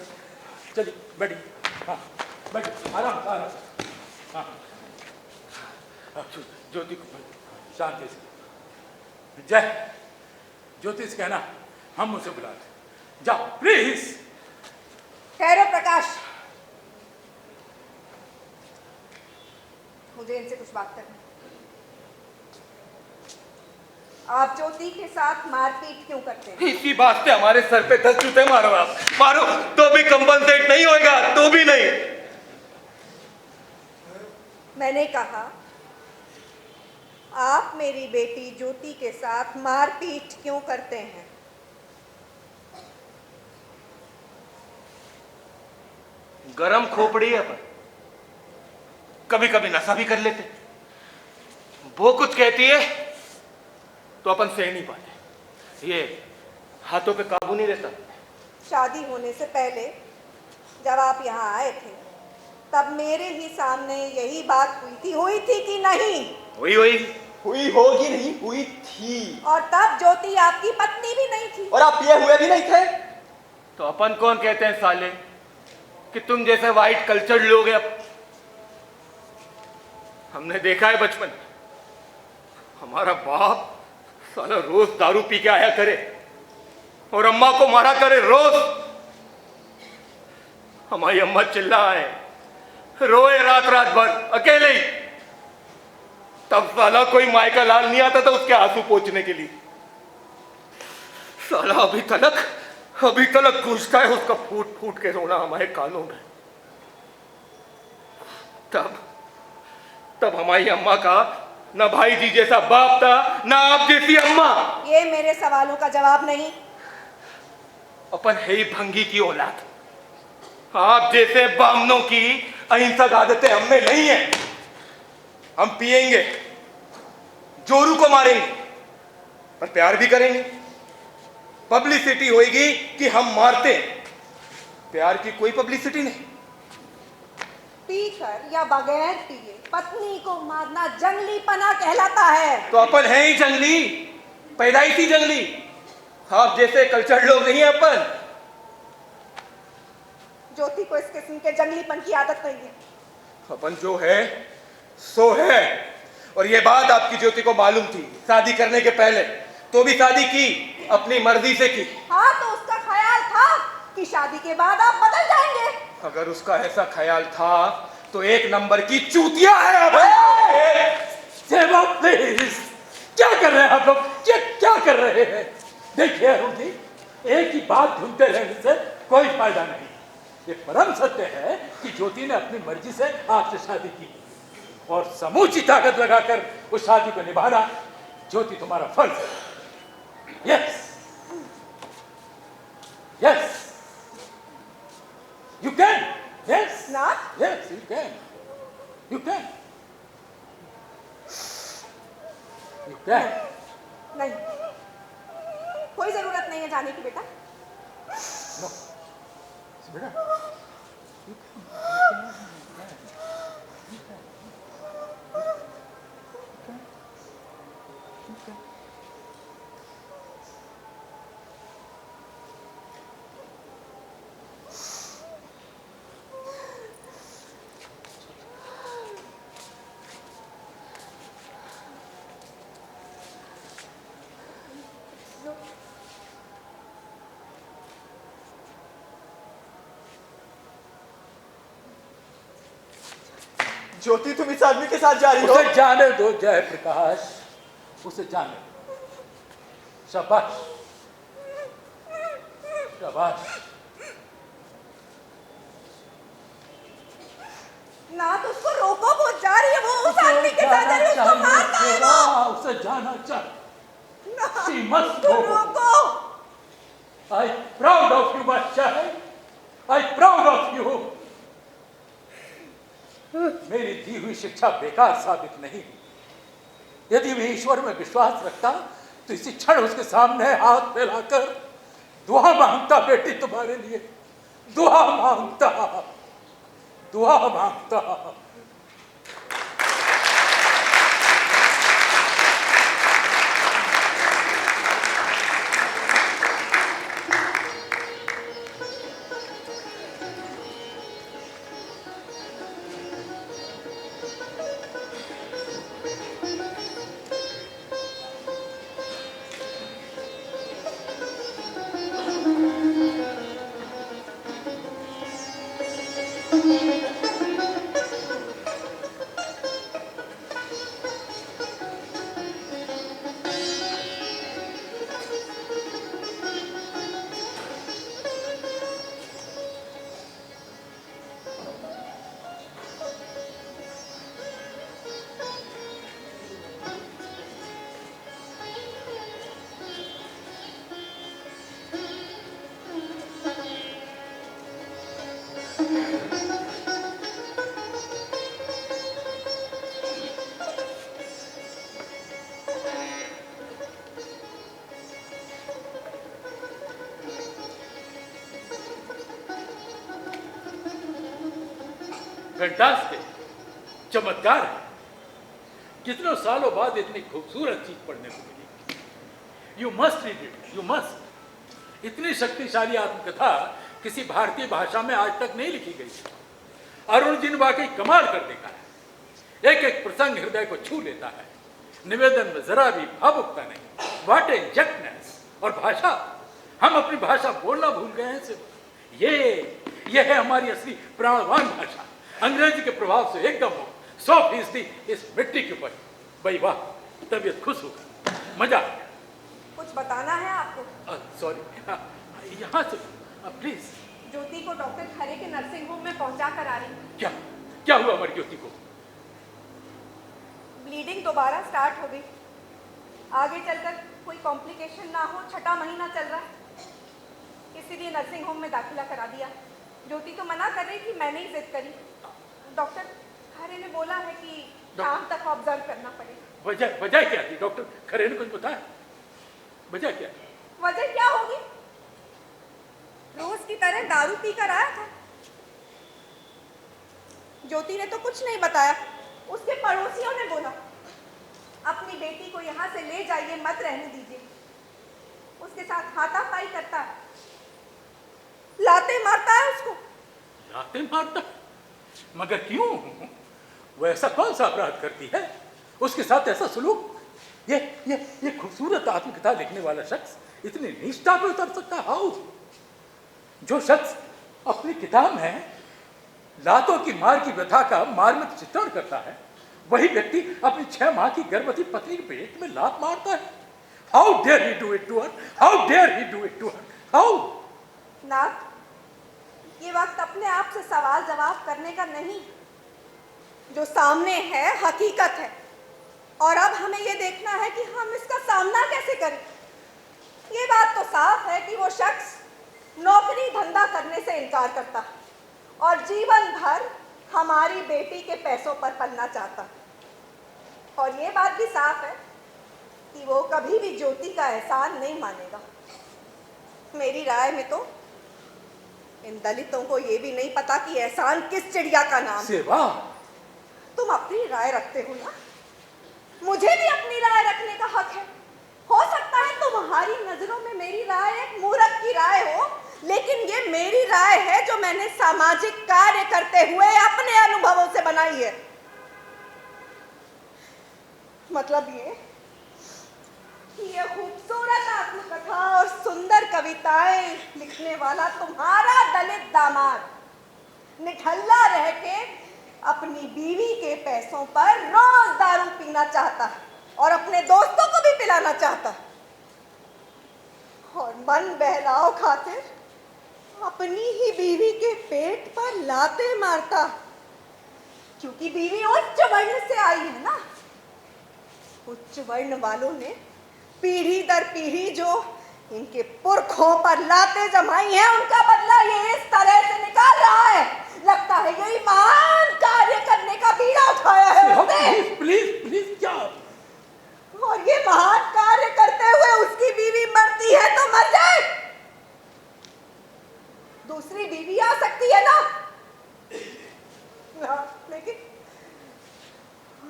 चलिए बैठिए। हाँ बैठिए, आराम से, आराम से। हाँ ज्योति को शांति से। जय ज्योति से कहना हम उसे बुलाते, जाओ प्लीज। ठहरो प्रकाश, मुझे इनसे कुछ बात करनी है। आप ज्योति के साथ मारपीट क्यों करते हैं? इसी बात से हमारे सर पे 10 जूते मारो, आप मारो तो भी कंपनसेट नहीं होएगा, तो भी नहीं। मैंने कहा आप मेरी बेटी ज्योति के साथ मारपीट क्यों करते हैं? गरम खोपड़ी है अपन, कभी कभी नशा भी कर लेते। वो कुछ कहती है तो अपन सह नहीं पाते, ये हाथों पे काबू नहीं रहता। शादी होने से पहले जब आप यहाँ आए थे तब मेरे ही सामने यही बात हुई थी कि नहीं? हुई होगी नहीं, हुई थी। और तब ज्योति आपकी पत्नी भी नहीं थी। और आप पिए हुए भी नहीं थे। तो अपन कौन कहते हैं साले कि तुम जैसे वाइट कल्चर्ड लोग हैं। हमने देखा है बचपन, हमारा बाप साला रोज दारू पी के आया करे और अम्मा को मारा करे रोज। हमारी अम्मा चिल्लाए, रोए रात रात भर अकेले ही। तब साला कोई माई का लाल नहीं आता था उसके आंसू पोंछने के लिए। साला अभी तलक गूंजता है उसका फूट फूट के रोना हमारे कानों में। तब हमारी अम्मा का ना भाई जी जैसा बाप था, ना आप जैसी अम्मा। ये मेरे सवालों का जवाब नहीं। अपन है ही भंगी की औलाद। आप जैसे बामनों की अहिंसक आदतें हम में नहीं है। हम पिएंगे, जोरू को मारेंगे, पर प्यार भी करेंगे। पब्लिसिटी होगी कि हम मारते हैं, प्यार की कोई पब्लिसिटी नहीं। पीकर या बगैर पिए पत्नी को मारना जंगलीपना कहलाता है। तो अपन है ही जंगली, पैदाइशी जंगली। आप जैसे कल्चर लोग नहीं है अपन। ज्योति को इस किस्म के जंगलीपन की आदत नहीं है। अपन जो है सो है, और ये बात आपकी ज्योति को मालूम थी शादी करने के पहले, तो भी शादी की अपनी मर्जी से की। हाँ, तो उसका ख्याल था कि शादी के बाद आप बदल जाएंगे। अगर उसका ऐसा ख्याल था तो एक नंबर की चूतिया है आप। सेवा प्लीज, क्या कर रहे हैं आप लोग? ये क्या कर रहे हैं? देखिए अरुण जी, एक ही बात ढूंढते रहने से कोई फायदा नहीं। ये परम सत्य है कि ज्योति ने अपनी मर्जी से आपसे शादी की और समूची ताकत लगाकर उस शादी को निभाना ज्योति तुम्हारा फर्ज है। Yes. Yes. You can. Yes. Nath? Yes, you can. You can. You can. नहीं, कोई जरूरत नहीं है जाने की बेटा। No. बेटा, ज्योति, तुम इस आदमी के साथ जा रही हो? उसे जाने दो जयप्रकाश, उसे जाने दो। शाबाश, शाबाश। नाथ, उसको रोको, वो जा रही है, वो उस आदमी के साथ जा रही है, उसको मारना है वो। उसे जाना चाहिए। नाथ, She must तुम go. रोको। I'm proud of you, my child. I'm proud of you. मेरी दी हुई शिक्षा बेकार साबित नहीं। यदि मैं ईश्वर में विश्वास रखता तो इसी क्षण उसके सामने हाथ फैलाकर दुआ मांगता, बेटी तुम्हारे लिए दुआ मांगता, दुआ मांगता। फैंटास्टिक, चमत्कार है। कितनों सालों बाद इतनी खूबसूरत चीज पढ़ने को मिली। You must read it, you must. इतनी शक्तिशाली आत्मकथा किसी भारतीय भाषा में आज तक नहीं लिखी गई। अरुण जी ने वाकई कमाल कर देखा है। एक एक प्रसंग हृदय को छू लेता है। निवेदन में जरा भी भावुकता नहीं। What exactness. और भाषा, हम अपनी भाषा बोलना भूल गए हैं सिर्फ। ये है हमारी असली प्राणवान भाषा। अंग्रेजी के प्रभाव से एकदम हो 100% इस मिट्टी के ऊपर। भाई वाह, तबीयत खुश होगा, मजा आ गया। कुछ बताना है आपको? सॉरी, यहाँ से प्लीज। ज्योति को डॉक्टर खरे के नर्सिंग होम में पहुंचा कर आ रही। क्या क्या हुआ हमारी ज्योति को? ब्लीडिंग दोबारा स्टार्ट हो गई। आगे चलकर कोई कॉम्प्लिकेशन ना हो, 6वां महीना चल रहा है, इसीलिए नर्सिंग होम में दाखिला करा दिया। ज्योति तो मना कर रही थी, मैंने ही जिद करी। डॉक्टर खरे ने बोला है कि शाम तक ऑब्जर्व करना पड़ेगा। वजह क्या थी? डॉक्टर खरे ने कुछ बताया? वजह क्या? वजह क्या होगी? रोज की तरह दारू पीकर आया था। ज्योति ने तो कुछ नहीं बताया। उसके पड़ोसियों ने बोला अपनी बेटी को यहाँ से ले जाइए, मत रहने दीजिए। उसके साथ हाथापाई करता है, लाते मारता है उसको। लाते मारता? मगर क्यों? वो ऐसा कौन सा अपराध करती है उसके साथ ऐसा सलूक? ये खूबसूरत आत्मकथा लिखने वाला शख्स इतनी नीचता पे उतर सकता? हाउ? जो शख्स अपनी किताब में लातों की मार की व्यथा का मार्मिक चित्रण करता है, वही व्यक्ति अपनी 6 माह की गर्भवती पत्नी के पेट में लात मारता है। How dare he do it to her? How dare he do it to her? How? नाथ, ये वक्त अपने आप से सवाल जवाब करने का नहीं। जो सामने है हकीकत है, और अब हमें ये देखना है कि हम इसका सामना कैसे करें। ये बात तो साफ है कि वो शख्स नौकरी धंधा करने से इनकार करता और जीवन भर हमारी बेटी के पैसों पर पलना चाहता। और ये बात भी साफ है कि वो कभी भी ज्योति का एहसान नहीं मानेगा। मेरी राय में तो इन दलितों को ये भी नहीं पता कि एहसान किस चिड़िया का नाम है। सेवा, तुम अपनी राय रखते हो ना, मुझे भी अपनी राय रखने का हक है। हो सकता है तुम्हारी नजरों में मेरी राय एक मूर्ख की राय हो, लेकिन ये मेरी राय है जो मैंने सामाजिक कार्य करते हुए अपने अनुभवों से बनाई है। मतलब ये कि ये खूबसूरत आत्मकथा और सुंदर कविताएं लिखने वाला तुम्हारा दलित दामाद निठल्ला रह के अपनी बीवी के पैसों पर रोज दारू पीना चाहता है और अपने दोस्तों को भी पिलाना चाहता है, और मन बहलाव खातिर अपनी ही बीवी के पेट पर लाते मारता, क्योंकि बीवी उच्च वर्ण से आई है ना। उच्च वर्ण वालों ने पीढ़ी दर पीढ़ी जो इनके पुरखों पर लाते जमाई हैं, उनका बदला ये इस तरह से निकाल रहा है। लगता है यही महान कार्य करने का बीड़ा उठाया है उसने। प्लीज प्लीज क्या? और ये महान कार्य करते हुए उसकी बीवी मरती है तो मर जाए, दूसरी बीवी आ सकती है ना, लेकिन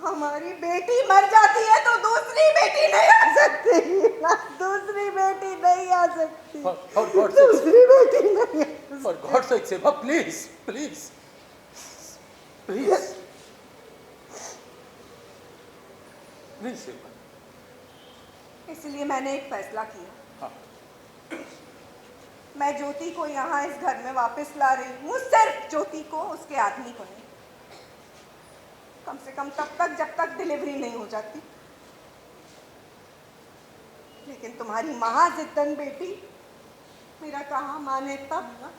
हमारी बेटी मर जाती है तो दूसरी बेटी नहीं आ सकती ना, दूसरी बेटी नहीं आ सकती, दूसरी बेटी नहीं। For God's sake, सेवा, प्लीज प्लीज प्लीज प्लीज सेवा। इसलिए मैंने एक फैसला किया। हाँ। मैं ज्योति को यहाँ इस घर में वापस ला रही हूँ, सिर्फ ज्योति को, उसके आदमी को नहीं। कम से कम तब तक जब तक डिलीवरी नहीं हो जाती। लेकिन तुम्हारी महाजिद्दन बेटी मेरा कहाँ माने तब ना।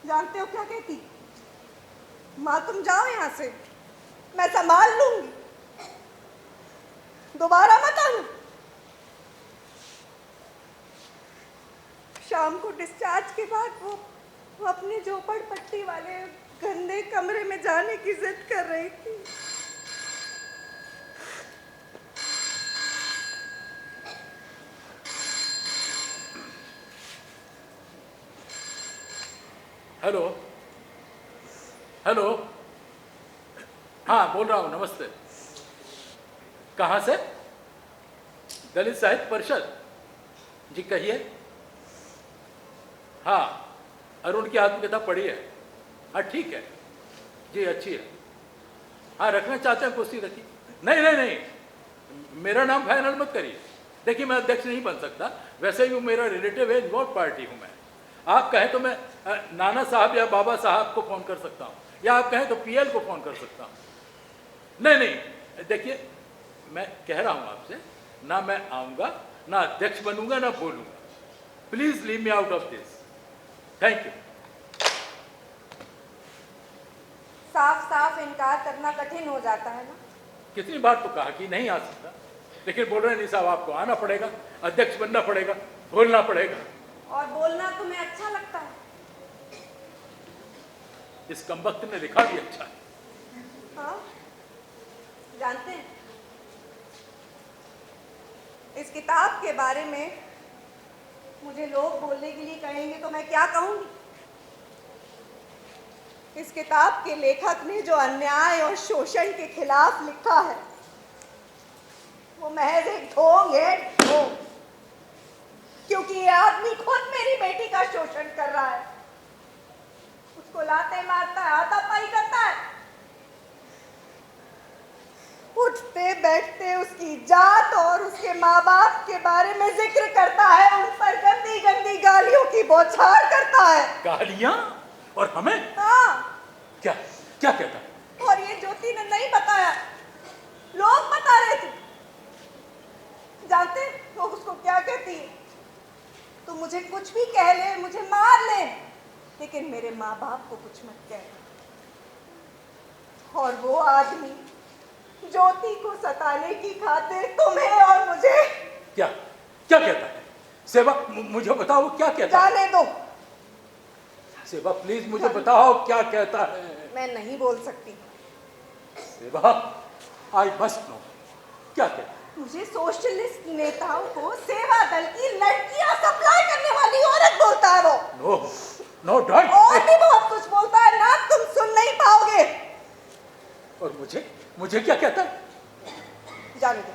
जानते हो क्या कहती? माँ तुम जाओ यहाँ से, मैं संभाल लूंगी, दोबारा मत आना। शाम को डिस्चार्ज के बाद वो अपने झोपड़पट्टी वाले गंदे कमरे में जाने की जिद कर रही थी। हेलो हेलो, हाँ बोल रहा हूँ, नमस्ते। कहाँ से? दलित साहित्य परिषद जी, कहिए। हाँ, अरुण की आत्मकथा पढ़ी है। हाँ ठीक है जी, अच्छी है। हाँ रखना चाहते हैं कुर्सी रखिए। नहीं नहीं नहीं, मेरा नाम फाइनल मत करिए। देखिए मैं अध्यक्ष नहीं बन सकता, वैसे भी वो मेरा रिलेटिव है, इन्वॉल्व पार्टी हूँ मैं। आप कहें तो मैं नाना साहब या बाबा साहब को फ़ोन कर सकता हूँ, या आप कहें तो पीएल को फ़ोन कर सकता हूँ। नहीं नहीं, देखिए मैं कह रहा हूँ आपसे, ना मैं आऊँगा, ना अध्यक्ष बनूंगा, ना बोलूँगा। Please leave me out of this. Thank you. साफ साफ इनकार करना कठिन हो जाता है ना। कितनी बार तो कहा कि नहीं आ सकता, लेकिन बोल रहे नहीं साहब, आपको आना पड़ेगा, अध्यक्ष बनना पड़ेगा, बोलना पड़ेगा। और बोलना तुम्हें अच्छा लगता है? इस कमबख्त ने लिखा भी अच्छा है। हाँ, जानते हैं इस किताब के बारे में मुझे लोग बोलने के लिए कहेंगे तो मैं क्या कहूंगी? इस किताब के लेखक ने जो अन्याय और शोषण के खिलाफ लिखा है वो महज एक ढोंग है, ढोंग। क्योंकि ये आदमी खुद मेरी बेटी का शोषण कर रहा है, उसको लाते मारता है, हाथापाई करता है, उठते बैठते उसकी जात और उसके माँ बाप के बारे में जिक्र करता है, उन पर गंदी गंदी गालियों की बौछार करता है। गालियां? और हमें? हाँ। क्या क्या कहता है? और ये ज्योति ने नहीं बताया, लोग बता रहे थे। जानते वो उसको क्या कहती है? तू मुझे कुछ भी कह ले, मुझे मार ले, लेकिन मेरे माँ बाप को कुछ मत कहना। और वो आदमी ज्योति को सताने की खातिर तुम्हें और मुझे क्या क्या कहता है? सेवा मुझे बताओ क्या कहता है? जाने दो, सेवा प्लीज मुझे बताओ क्या कहता है? मैं नहीं बोल सकती। सेवा आई मस्ट नो, क्या कहता है? मुझे सोशलिस्ट नेताओं को सेवा दल की लड़कियां सप्लाई करने वाली औरत बोलता है वो। No no don't. और भी बहुत कुछ बोलता है ना, तुम सुन नहीं पाओगे। और मुझे क्या कहता है? जाने दो।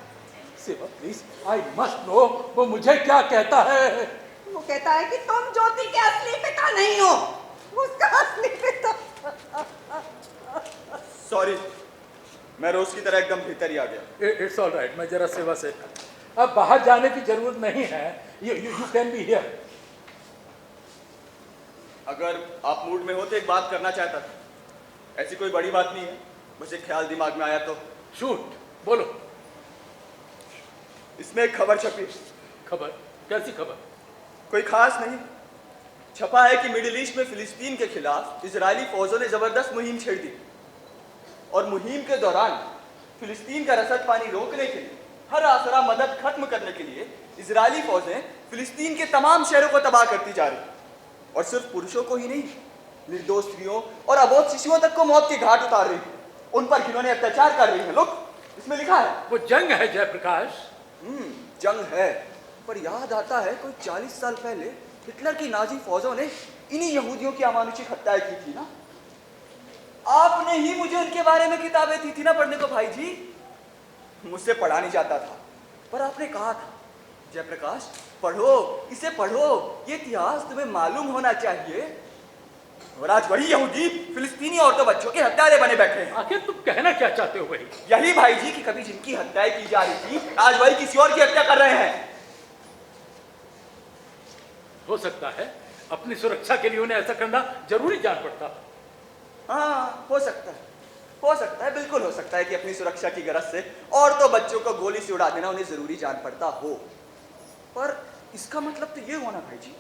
सेवा प्लीज आई मस्ट नो, वो मुझे क्या कहता है? वो कहता है कि तुम ज्योति के असली पिता नहीं हो, उसका असली पिता। सॉरी, मैं रोज की तरह एकदम भीतर ही आ गया। इट्स ऑल राइट, मैं जरा सेवा से अब बाहर जाने की जरूरत नहीं है, यू कैन बी हियर। अगर आप मूड में हो तो एक बात करना चाहता था। ऐसी कोई बड़ी बात नहीं है, बस एक ख्याल दिमाग में आया तो। शूट, बोलो। इसमें एक खबर छपी। खबर? कैसी खबर? कोई खास नहीं, छपा है कि मिडिल ईस्ट में फिलिस्तीन के खिलाफ इजरायली फौजों ने जबरदस्त मुहिम छेड़ दी और मुहिम के दौरान फिलिस्तीन का रसद पानी रोकने के लिए, हर आसरा मदद खत्म करने के लिए इजरायली फौजें फिलिस्तीन के तमाम शहरों को तबाह करती जा रही, और सिर्फ पुरुषों को ही नहीं, निर्दोष स्त्रियों और अबोध शिशुओं तक को मौत के घाट उतार रही, उन पर घिनौने अत्याचार कर रही है। लोग, इसमें लिखा है। वो जंग है जयप्रकाश। जंग है, पर याद आता है कोई 40 साल पहले हिटलर की नाजी फौजों ने इन्हीं यहूदियों की अमानुषिक हत्याएं की थी ना। आपने ही मुझे उनके बारे में किताबें दी थी ना पढ़ने को भाई जी। मुझसे पढ़ा नहीं जाता था, पर आपने कहा था जयप्रकाश पढ़ो, इसे पढ़ो, ये इतिहास तुम्हें मालूम होना चाहिए। और आज वही यहूदी फिलिस्तीनी औरतों बच्चों के हत्यारे बने बैठे हैं। आखिर तुम कहना क्या चाहते हो भाई? यही भाई जी कि कभी जिनकी हत्याएं की जा रही थी, आज वही किसी और की हत्या कर रहे हैं। हो सकता है अपनी सुरक्षा के लिए उन्हें ऐसा करना जरूरी जान पड़ता। हाँ, हो सकता है, बिल्कुल हो सकता है कि अपनी सुरक्षा की गरज से औरतों बच्चों को गोली से उड़ा देना उन्हें जरूरी जान पड़ता हो, पर इसका मतलब तो ये हुआ ना भाई जी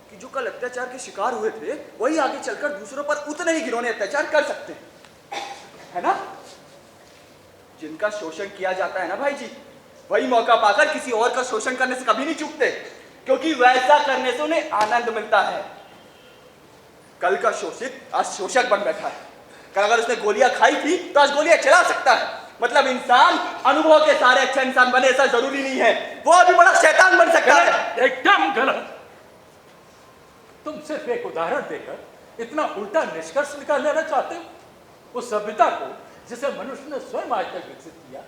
कि जो कल अत्याचार के शिकार हुए थे वही आगे चलकर दूसरों पर उतने ही घिनौने अत्याचार कर सकते हैं, है ना? जिनका शोषण किया जाता है ना भाई जी, वही मौका पाकर किसी और का शोषण करने से कभी नहीं चूकते, क्योंकि वैसा करने से उन्हें आनंद मिलता है। कल का शोषित आज शोषक बन बैठा है। कल अगर उसने गोलियां खाई थी तो आज गोलियां चला सकता है। मतलब इंसान अनुभव के सारे अच्छा इंसान बने ऐसा जरूरी नहीं है, वो अभी बड़ा शैतान बन सकता है। एकदम गलत। तुम सिर्फ एक उदाहरण देकर इतना उल्टा निष्कर्ष निकाल लेना चाहते हो। उस सभ्यता को जिसे मनुष्य ने स्वयं आज तक विकसित किया,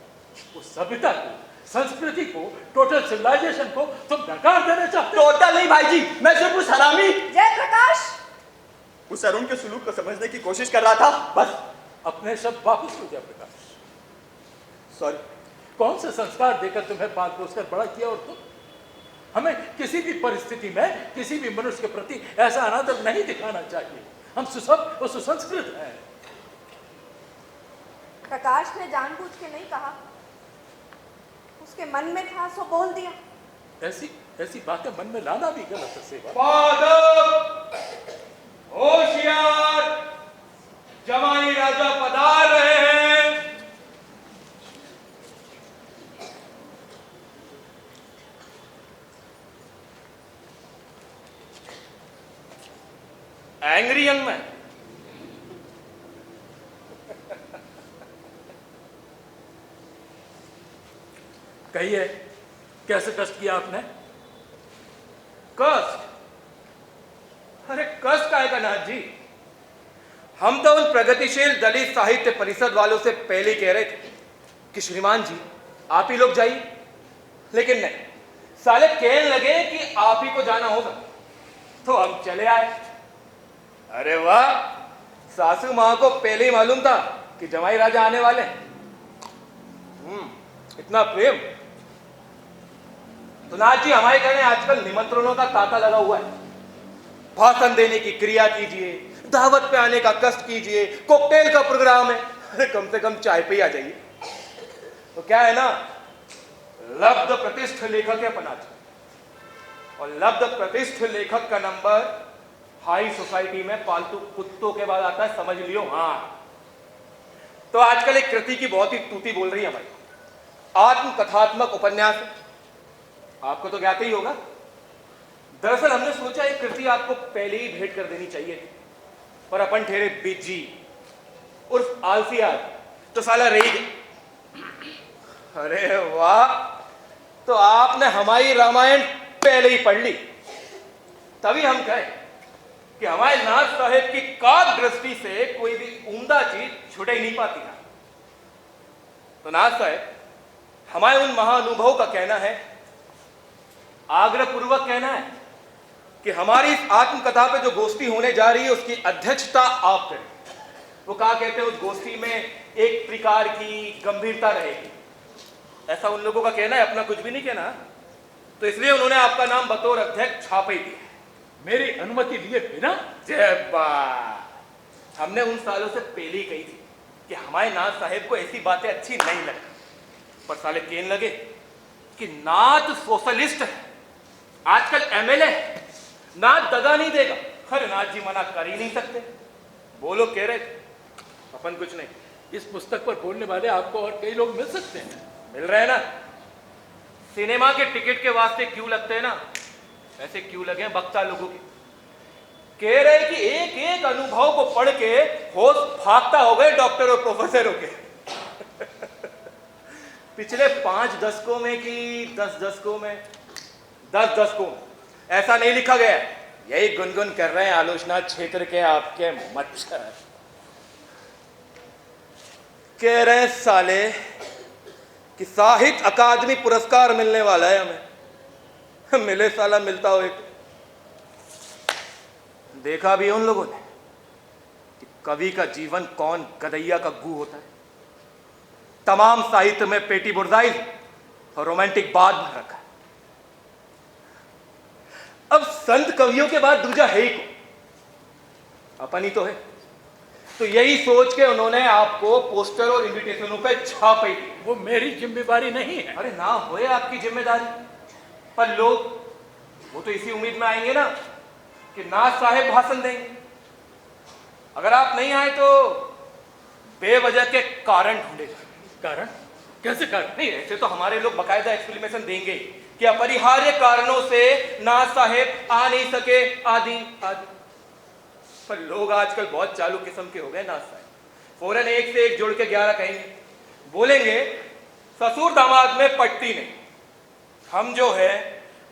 उस सभ्यता को, संस्कृति को, टोटल सिविलाइजेशन को तुम नकार देना चाहते हो। टोटल नहीं भाई जी, मैं सिर्फ उस हरामी जयप्रकाश, उस अरुण के सुलूक को समझने की कोशिश कर रहा था, बस। अपने शब्द वापस लो जयप्रकाश। सॉरी। कौन से संस्कार देकर तुम्हें पाल पोस कर बड़ा किया, और तुम हमें किसी भी परिस्थिति में किसी भी मनुष्य के प्रति ऐसा अनादर नहीं दिखाना चाहिए। हम सुसभ्य और सुसंस्कृत हैं। प्रकाश ने जानबूझ के नहीं कहा, उसके मन में था सो बोल दिया। ऐसी बातें मन में लाना भी गलत है सेवा। फादर, होशियार, जमाई राजा पधार रहे हैं। Angry young man. कहिए, कैसे कष्ट किया आपने? कष्ट? अरे कष्ट का है नाथ जी, हम तो उन प्रगतिशील दलित साहित्य परिषद वालों से पहले कह रहे थे कि श्रीमान जी आप ही लोग जाइए, लेकिन नहीं, साले कहने लगे कि आप ही को जाना होगा, तो हम चले आए। अरे वाह, सासू मां को पहले ही मालूम था कि जमाई राजा आने वाले हैं। इतना प्रेम। तो नाथ जी हमारे घर में आजकल निमंत्रणों का तांता लगा हुआ है। भाषण देने की क्रिया कीजिए, दावत पे आने का कष्ट कीजिए, कॉकटेल का प्रोग्राम है, अरे कम से कम चाय पे ही आ जाइए। तो क्या है ना, लब्ध प्रतिष्ठ लेखक है अपना, और लब्ध प्रतिष्ठ लेखक का नंबर हाई सोसाइटी में पालतू कुत्तों के बाद आता है, समझ लियो। हाँ, तो आजकल एक कृति की बहुत ही तूती बोल रही है हमारी, आत्म कथात्मक उपन्यास। आपको तो ज्ञात ही होगा, दरअसल हमने सोचा एक कृति आपको पहले ही भेंट कर देनी चाहिए थी, पर अपन ठहरे बिजी उर्फ आलसी आदमी तो साला रही गई। अरे वाह, तो आपने हमारी रामायण पहले ही पढ़ ली, तभी हम कहें कि हमारे नाथ साहेब की काव्य दृष्टि से कोई भी उम्दा चीज छुट ही नहीं पाती है। तो नाथ साहेब, हमारे उन महाअनुभवों का कहना है, आग्रह पूर्वक कहना है कि हमारी इस आत्मकथा पे जो गोष्ठी होने जा रही है उसकी अध्यक्षता आप करें। वो कहा कहते हैं उस गोष्ठी में एक प्रकार की गंभीरता रहेगी, ऐसा उन लोगों का कहना है, अपना कुछ भी नहीं कहना। तो इसलिए उन्होंने आपका नाम बतौर अध्यक्ष छाप ही दिया। मेरी अनुमति लिए बिना? जय बा, हमने उन सालों से पहले ही कही थी कि हमारे नाथ साहेब को ऐसी बातें अच्छी नहीं लगती, पर साले कहने लगे कि नाथ सोशलिस्ट है, आजकल एमएलए है, नाथ दगा नहीं देगा। अरे नाथ जी मना कर ही नहीं सकते, बोलो कह रहे थे, अपन कुछ नहीं। इस पुस्तक पर बोलने वाले आपको और कई लोग मिल सकते हैं। मिल रहे हैं ना, सिनेमा के टिकट के वास्ते क्यों लगते हैं ना, ऐसे क्यों लगे हैं बक्ता लोगों के। कह रहे कि एक एक अनुभव को पढ़ के होश भागता हो गए डॉक्टर और प्रोफेसरों के। पिछले 5 दशकों में कि 10 दशकों में, 10 दशकों में ऐसा नहीं लिखा गया, यही गुनगुन कर रहे हैं आलोचना क्षेत्र के आपके मच्छर। कह रहे हैं साले कि साहित्य अकादमी पुरस्कार मिलने वाला है हमें। मिले साला मिलता हो एक। देखा भी उन लोगों ने कि कवि का जीवन कौन गदैया का गू होता है। तमाम साहित्य में पेटी बुर्जाई और रोमांटिक बात भर रखा है। अब संत कवियों के बाद दूजा है ही को, अपन ही तो है। तो यही सोच के उन्होंने आपको पोस्टर और इनविटेशनों पे छाप ही दी। वो मेरी जिम्मेदारी नहीं है। अरे ना होए आपकी जिम्मेदारी, पर लोग वो तो इसी उम्मीद में आएंगे ना कि नाथ साहेब भाषण देंगे। अगर आप नहीं आए तो बेवजह के कारण ढूंढेगा। कारण? कैसे कारण? नहीं, ऐसे तो हमारे लोग बकायदा एक्सप्लेनेशन देंगे कि अपरिहार्य कारणों से नाथ साहेब आ नहीं सके, आदि आदि। पर लोग आजकल बहुत चालू किस्म के हो गए नाथ साहेब, फौरन एक से एक जोड़ के 11 कहेंगे। बोलेंगे ससुर दामाद में पटती नहीं, हम जो है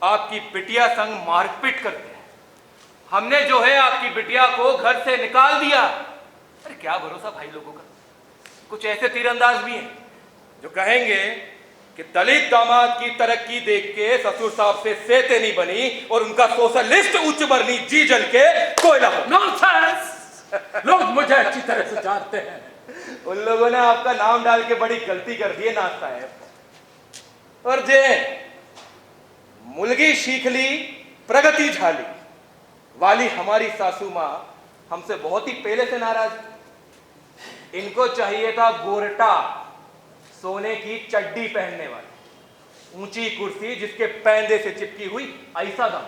आपकी बिटिया संग मारपीट करते हैं, हमने जो है आपकी बिटिया को घर से निकाल दिया। अरे क्या भरोसा भाई लोगों का। कुछ ऐसे तीरंदाज भी हैं जो कहेंगे कि दलित दामाद की तरक्की देख के ससुर साहब से सेते नहीं बनी और उनका सोशलिस्ट उच्च वर्णी जी जल के कोयला हो। नॉनसेंस! लोग मुझे अच्छी तरह से जानते हैं। उन लोगों ने आपका नाम डाल के बड़ी गलती कर दी है नाथ साहब। और जे मुलगी शीखली प्रगति झाली वाली हमारी सासू माँ हमसे बहुत ही पहले से नाराज। इनको चाहिए था गोरटा, सोने की चड्डी पहनने वाली, ऊंची कुर्सी जिसके पैंदे से चिपकी हुई ऐसा दाम।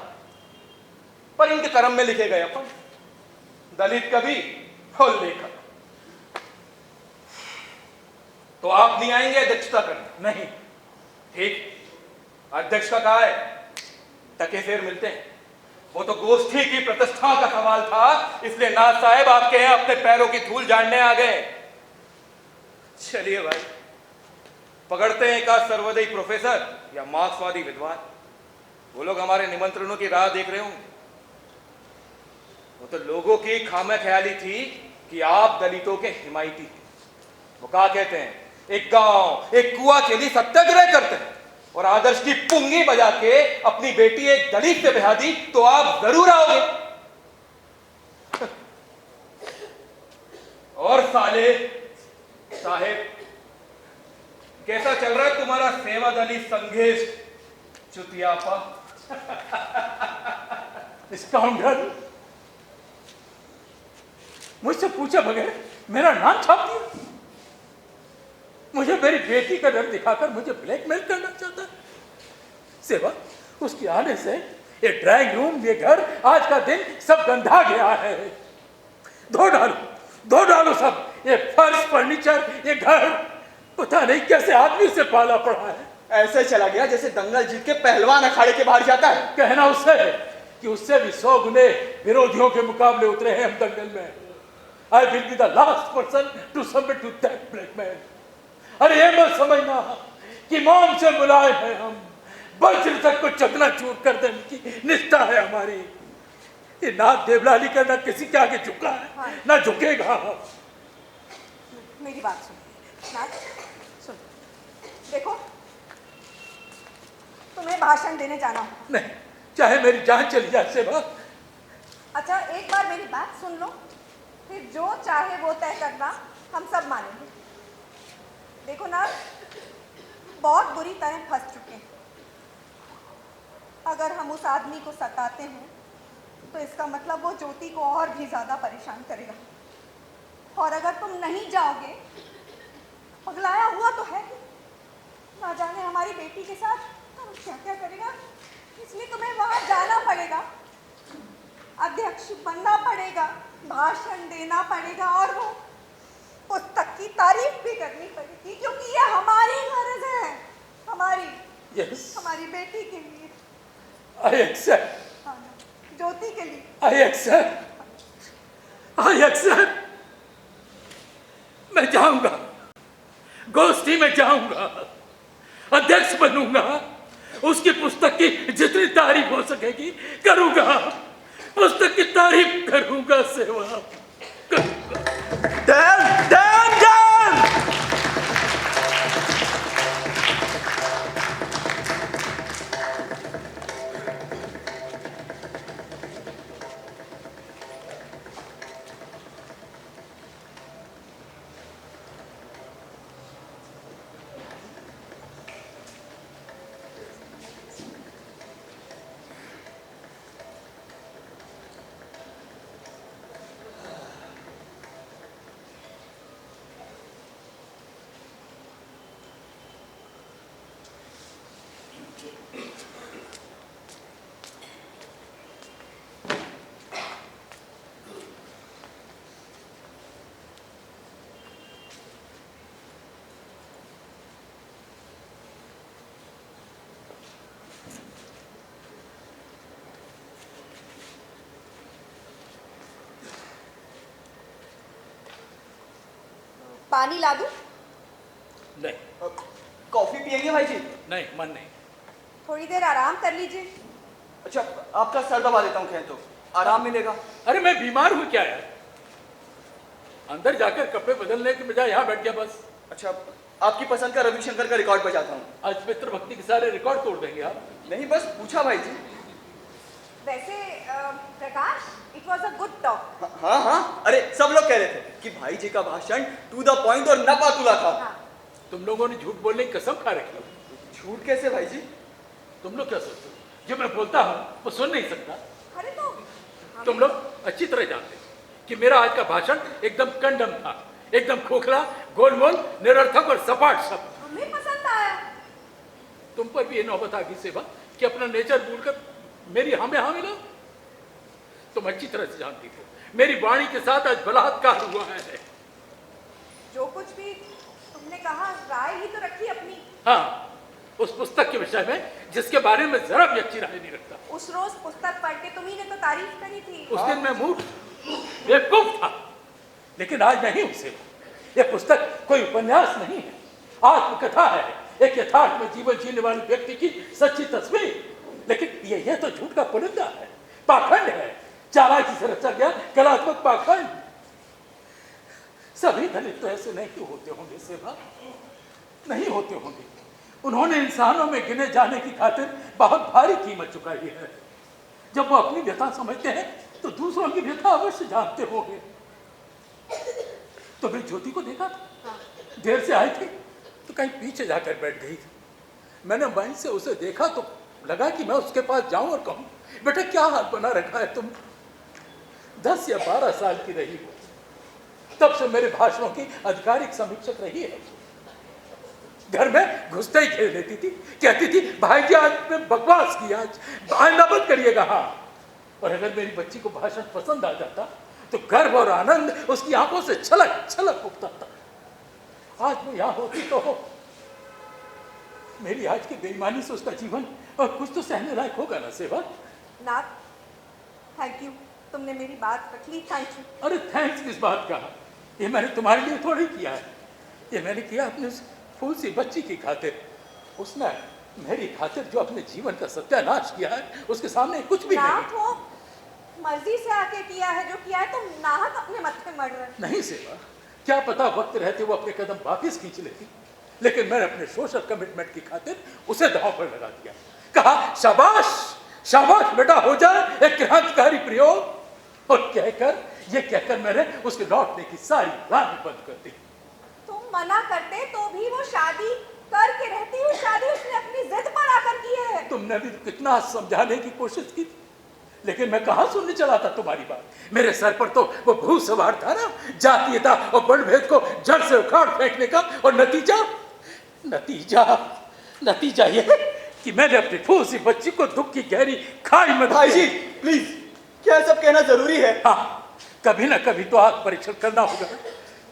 पर इनके कर्म में लिखे गए अपन दलित कवि और लेखक। तो आप नहीं आएंगे अध्यक्षता करने? नहीं। ठीक, अध्यक्ष का कहा है, टके शेर मिलते हैं। वो तो गोष्ठी की प्रतिष्ठा का सवाल था, इसलिए नाथ साहेब आपके यहाँ अपने पैरों की धूल जानने आ गए। चलिए भाई, पकड़ते हैं का सर्वोदयी प्रोफेसर या मार्क्सवादी विद्वान। वो लोग हमारे निमंत्रणों की राह देख रहे होंगे। वो तो लोगों की खामे ख्याली थी कि आप दलितों के हिमायती थे। वो कहा कहते हैं, एक गांव एक कुआं के लिए सत्याग्रह करते हैं और आदर्श की पुंगी बजा के अपनी बेटी एक दलित से ब्याह दी तो आप जरूर आओगे। और साले साहेब, कैसा चल रहा है तुम्हारा सेवा दलित संघेश चुतियापा? स्काउंडल! मुझसे पूछे बगैर मेरा नाम छाप दिया। मुझे मेरी बेटी का डर दिखाकर मुझे ब्लैकमेल करना चाहता है। सेवा, उसके आने से ये ड्राइंग रूम, ये घर, आज का दिन सब गंधा गया है। धो डालो सब, ये फर्श, फर्नीचर, ये घर। पता नहीं कैसे आदमी से पाला पड़ा है। ऐसे चला गया जैसे दंगल जीत के पहलवान अखाड़े के बाहर जाता है। कहना उससे है कि उससे भी 100 गुने विरोधियों के मुकाबले उतरे हैं हम दंगल में। I will be the last person to submit to that blackmail. अरे ये मत समझना कि मोम से मुलायम है हम, वज्र तक को चकनाचूर कर देने की निष्ठा है हमारी। ये नाथ देवलाली का ना किसी के आगे झुका है ना झुकेगा। मेरी बात सुन नाथ, सुन, देखो तुम्हें भाषण देने जाना हो। नहीं, चाहे मेरी जान चली जाए सेवा। अच्छा एक बार मेरी बात सुन लो, फिर जो चाहे वो तय करना, हम सब मानेंगे। देखो नाथ, बहुत बुरी तरह फंस चुके हैं। अगर हम उस आदमी को सताते हैं तो इसका मतलब वो ज्योति को और भी ज्यादा परेशान करेगा। और अगर तुम नहीं जाओगे, पगलाया हुआ तो है ही, ना जाने हमारी बेटी के साथ हम क्या क्या करेगा। इसलिए तुम्हें वहां जाना पड़ेगा, अध्यक्ष बनना पड़ेगा, भाषण देना पड़ेगा और वो पुस्तक की तारीफ भी करनी पड़ेगी, क्योंकि ये हमारी गरज है, हमारी हमारी बेटी के लिए। I accept. ज्योति के लिए। I accept. मैं जाऊंगा, गोष्ठी में जाऊंगा, अध्यक्ष बनूंगा, उसकी पुस्तक की जितनी तारीफ हो सकेगी करूंगा, पुस्तक की तारीफ करूंगा, सेवा करूंगा। Dam dam dam! पानी ला दूं? नहीं, कॉफी पियेंगे भाई जी? नहीं, मन नहीं। थोड़ी देर आराम कर लीजिए। अच्छा, आपका सर दबा देता हूँ, कहें तो आराम मिलेगा। अरे मैं बीमार हूं क्या यार? अंदर जाकर कपड़े बदलने के बजाय यहाँ बैठ गया बस। अच्छा, आपकी पसंद का रविशंकर का रिकॉर्ड बजाता हूँ। आज पितृ भक्ति के सारे रिकॉर्ड तोड़ देंगे आप। नहीं, बस पूछा भाई जी। वैसे Prakash, it was a good talk. हाँ हाँ, अरे सब लोग कह रहे थे कि भाई जी का भाषण टू द पॉइंट और नपातुला था। हाँ। तुम लोगों ने झूठ बोलने की कसम खा रखी। झूठ कैसे भाई जी? तुम लोग क्या सोचते हो जो मैं बोलता हूँ वो सुन नहीं सकता? अरे तो तुम लोग अच्छी तरह जानते हो कि मेरा आज का भाषण एकदम कंडम था, एकदम खोखला, गोलमोल, निरर्थक और सपाट सब। हमें पसंद आया। तुम पर भी ये नौबत आ गई सेवा कि अपना नेचर भूलकर मेरी हाँ में हाँ मिला। तुम अच्छी तरह से जानती हो मेरी वाणी के साथ आज बलात्कार हुआ है। जो कुछ भी तुमने कहा, राय ही तो रखी अपनी। हाँ, उस पुस्तक के विषय में जिसके बारे में जरा भी अच्छी राय नहीं रखता। उस रोज पुस्तक पढ़ के तुम्ही ने तो तारीफ करी थी। उस दिन मैं मूर्ख बेवकूफ था, लेकिन आज नहीं हूं सेवा। यह पुस्तक कोई उपन्यास नहीं है, आत्मकथा है, एक यथार्थ में जीवन जीने वाले व्यक्ति की सच्ची तस्वीर। लेकिन ये तो झूठ का पुलिंदा है, पाखंड है, चालाकी से रचा गया कलात्मक पाखंड। सभी दलित तो ऐसे नहीं होते होंगे सेवा, नहीं होते होंगे। उन्होंने इंसानों में गिने जाने की खातिर बहुत भारी कीमत चुकाई है। जब वो अपनी व्यथा समझते हैं तो दूसरों की व्यथा अवश्य जानते होंगे। तुमने ज्योति को देखा था? देर से आई थी तो कहीं पीछे जाकर बैठ गई थी। मैंने वहीं से उसे देखा तो लगा कि मैं उसके पास जाऊं और कहूं, बेटा क्या हाल बना रखा है तुम? 10 या 12 साल की रही हो, तब से मेरे भाषणों की आधिकारिक समीक्षक रही है। घर में घुसते ही घेर लेती थी, कहती थी भाई जी आज में बकवास किया, आइंदा मत करिएगा। हाँ, और अगर मेरी बच्ची को भाषण पसंद आ जाता तो गर्व और आनंद उसकी आंखों से छलक छलक उठता था। आज वो यहाँ होती तो मेरी आज की बेईमानी से उसका जीवन और कुछ तो सहने लायक होगा ना सेवा? नाथ, थैंक यू, तुमने मेरी बात रख ली, थैंक यू। अरे थैंक्स किस बात का? ये मैंने तुम्हारे लिए थोड़ी किया है, ये मैंने किया अपने उस फूल सी बच्ची की खातिर। उसने मेरी खातिर जो अपने जीवन का सत्यानाश किया है, उसके सामने कुछ भी ना नहीं। तो मर्जी से आके किया है जो किया है, तुम नाहक अपने मत्थे मर रहे। नहीं सेवा, क्या पता वक्त रहते वो अपने कदम वापिस खींच लेती, लेकिन मैंने अपने सोशल कमिटमेंट की खातिर उसे दांव पर लगा दिया। कहा शाबाश शाबाश बेटा, हो जाए एक क्रांतिकारी प्रयोग। और ये कहकर मैंने उसके लौटने की सारी राहें बंद कर दी। तुम मना करते तो भी वो शादी करके रहती। वो शादी उसने अपनी जिद पर आकर की है। तुमने भी कितना समझाने की कोशिश की थी, लेकिन मैं कहाँ सुनने चला था तुम्हारी बात। मेरे सर पर तो वो भू सवार था ना, जातीयता और वर्णभेद को जड़ से उखाड़ फेंकने का। और नतीजा ये कि मैंने अपनी फूल सी बच्ची को दुख की गहरी खाई में। भाई जी प्लीज, क्या सब कहना जरूरी है? हाँ, कभी ना कभी तो आत्म परीक्षण करना होगा,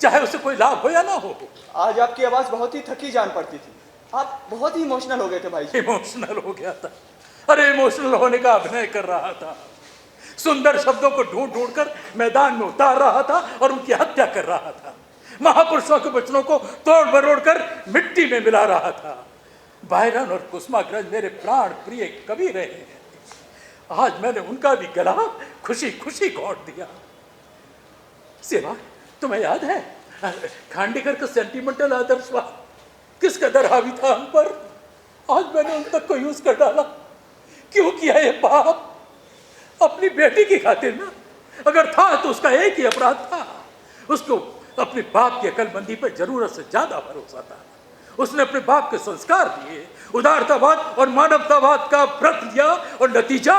चाहे उसे कोई लाभ हो या ना हो। आज आपकी आवाज बहुत ही थकी जान पड़ती थी, आप बहुत ही इमोशनल हो गए थे भाई जी। इमोशनल हो गया था? अरे इमोशनल होने का अभिनय कर रहा था, सुंदर शब्दों को ढूंढ ढूंढ कर मैदान में उतार रहा था और उनकी हत्या कर रहा था। महापुरुषों के वचनों को तोड़ मरोड़ कर मिट्टी में मिला रहा था। बायरन और कुसुमाग्रज मेरे प्राण प्रिय कवि रहे हैं, आज मैंने उनका भी गला खुशी खुशी घोंट दिया। सेवा, तुम्हें याद है खांडेकर का सेंटिमेंटल आदर्शवाद किस कदर हावी था हम पर? आज मैंने उन तक को यूज कर डाला। क्यों किया ये पाप? अपनी बेटी की खातिर ना। अगर था तो उसका एक ही अपराध था, उसको अपने बाप की अकलमंदी पर जरूरत से ज्यादा भरोसा था। उसने अपने बाप के संस्कार दिए, उदारतावाद और मानवतावाद का व्रत लिया, और नतीजा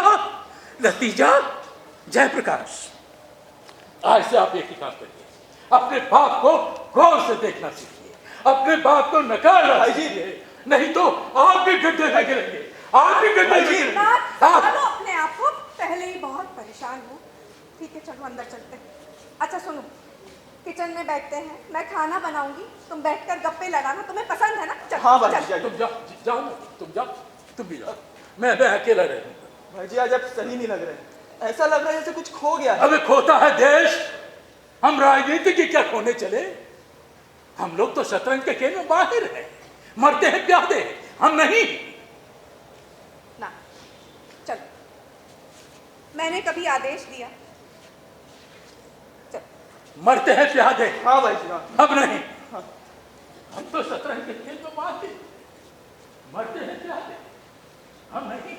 जयप्रकाश। आज से आप एक ही काम करिए, अपने बाप को गौर से देखना सीखिए, अपने बाप को नकारना सीखिए, नहीं तो आप भी गड्ढे में गिरेंगे। आप भी गड्ढे में गिरेंगे। चलो अपने आप को, पहले ही बहुत परेशान हूँ। ठीक है चलो अंदर चलते हैं। अच्छा सुनो, किचन में बैठते हैं, मैं खाना बनाऊंगी, तुम बैठकर गप्पे लड़ाना, तुम्हें पसंद है ना? चल, हाँ भाई चल। जी, तुम जाओ ना, तुम भी जाओ, मैं अकेला रहूंगा। भाई जी आज आप सही नहीं लग रहे, ऐसा लग रहा है जैसे कुछ खो गया है। अबे खोता है देश, हम राजनीति की क्या खोने चले? हम लोग तो शतरंज के खेल में माहिर हैं, मरते हैं प्यादे, हम नहीं। ना चलो, मैंने कभी आदेश दिया? मरते हैं प्यादे। हाँ भाई जी, हाँ। अब नहीं, हम तो शतरंज के खेल में माहिर, मरते हैं प्यादे, हम नहीं।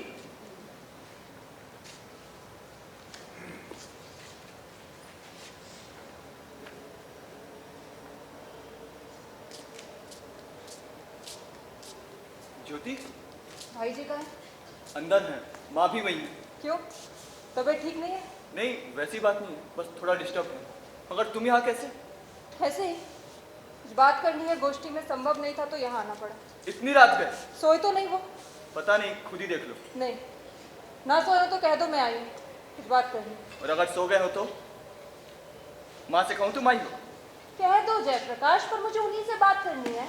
ज्योति भाई जी कहाँ है? अंदर है, माँ भी वही है। क्यों, तबीयत ठीक नहीं है? नहीं वैसी बात नहीं है, बस थोड़ा डिस्टर्ब है। मगर तुम यहाँ कैसे? ऐसे ही कुछ बात करनी है, गोष्ठी में संभव नहीं था तो यहाँ आना पड़ा। इतनी रात में? सोए तो नहीं वो? पता नहीं, खुद ही देख लो। नहीं, ना सोए हो तो कह दो मैं आई हूँ, कुछ बात करनी। और अगर सो गए हो तो माँ से कहूँ तुम आई हो? कह दो जयप्रकाश, पर मुझे उन्हीं से बात करनी है।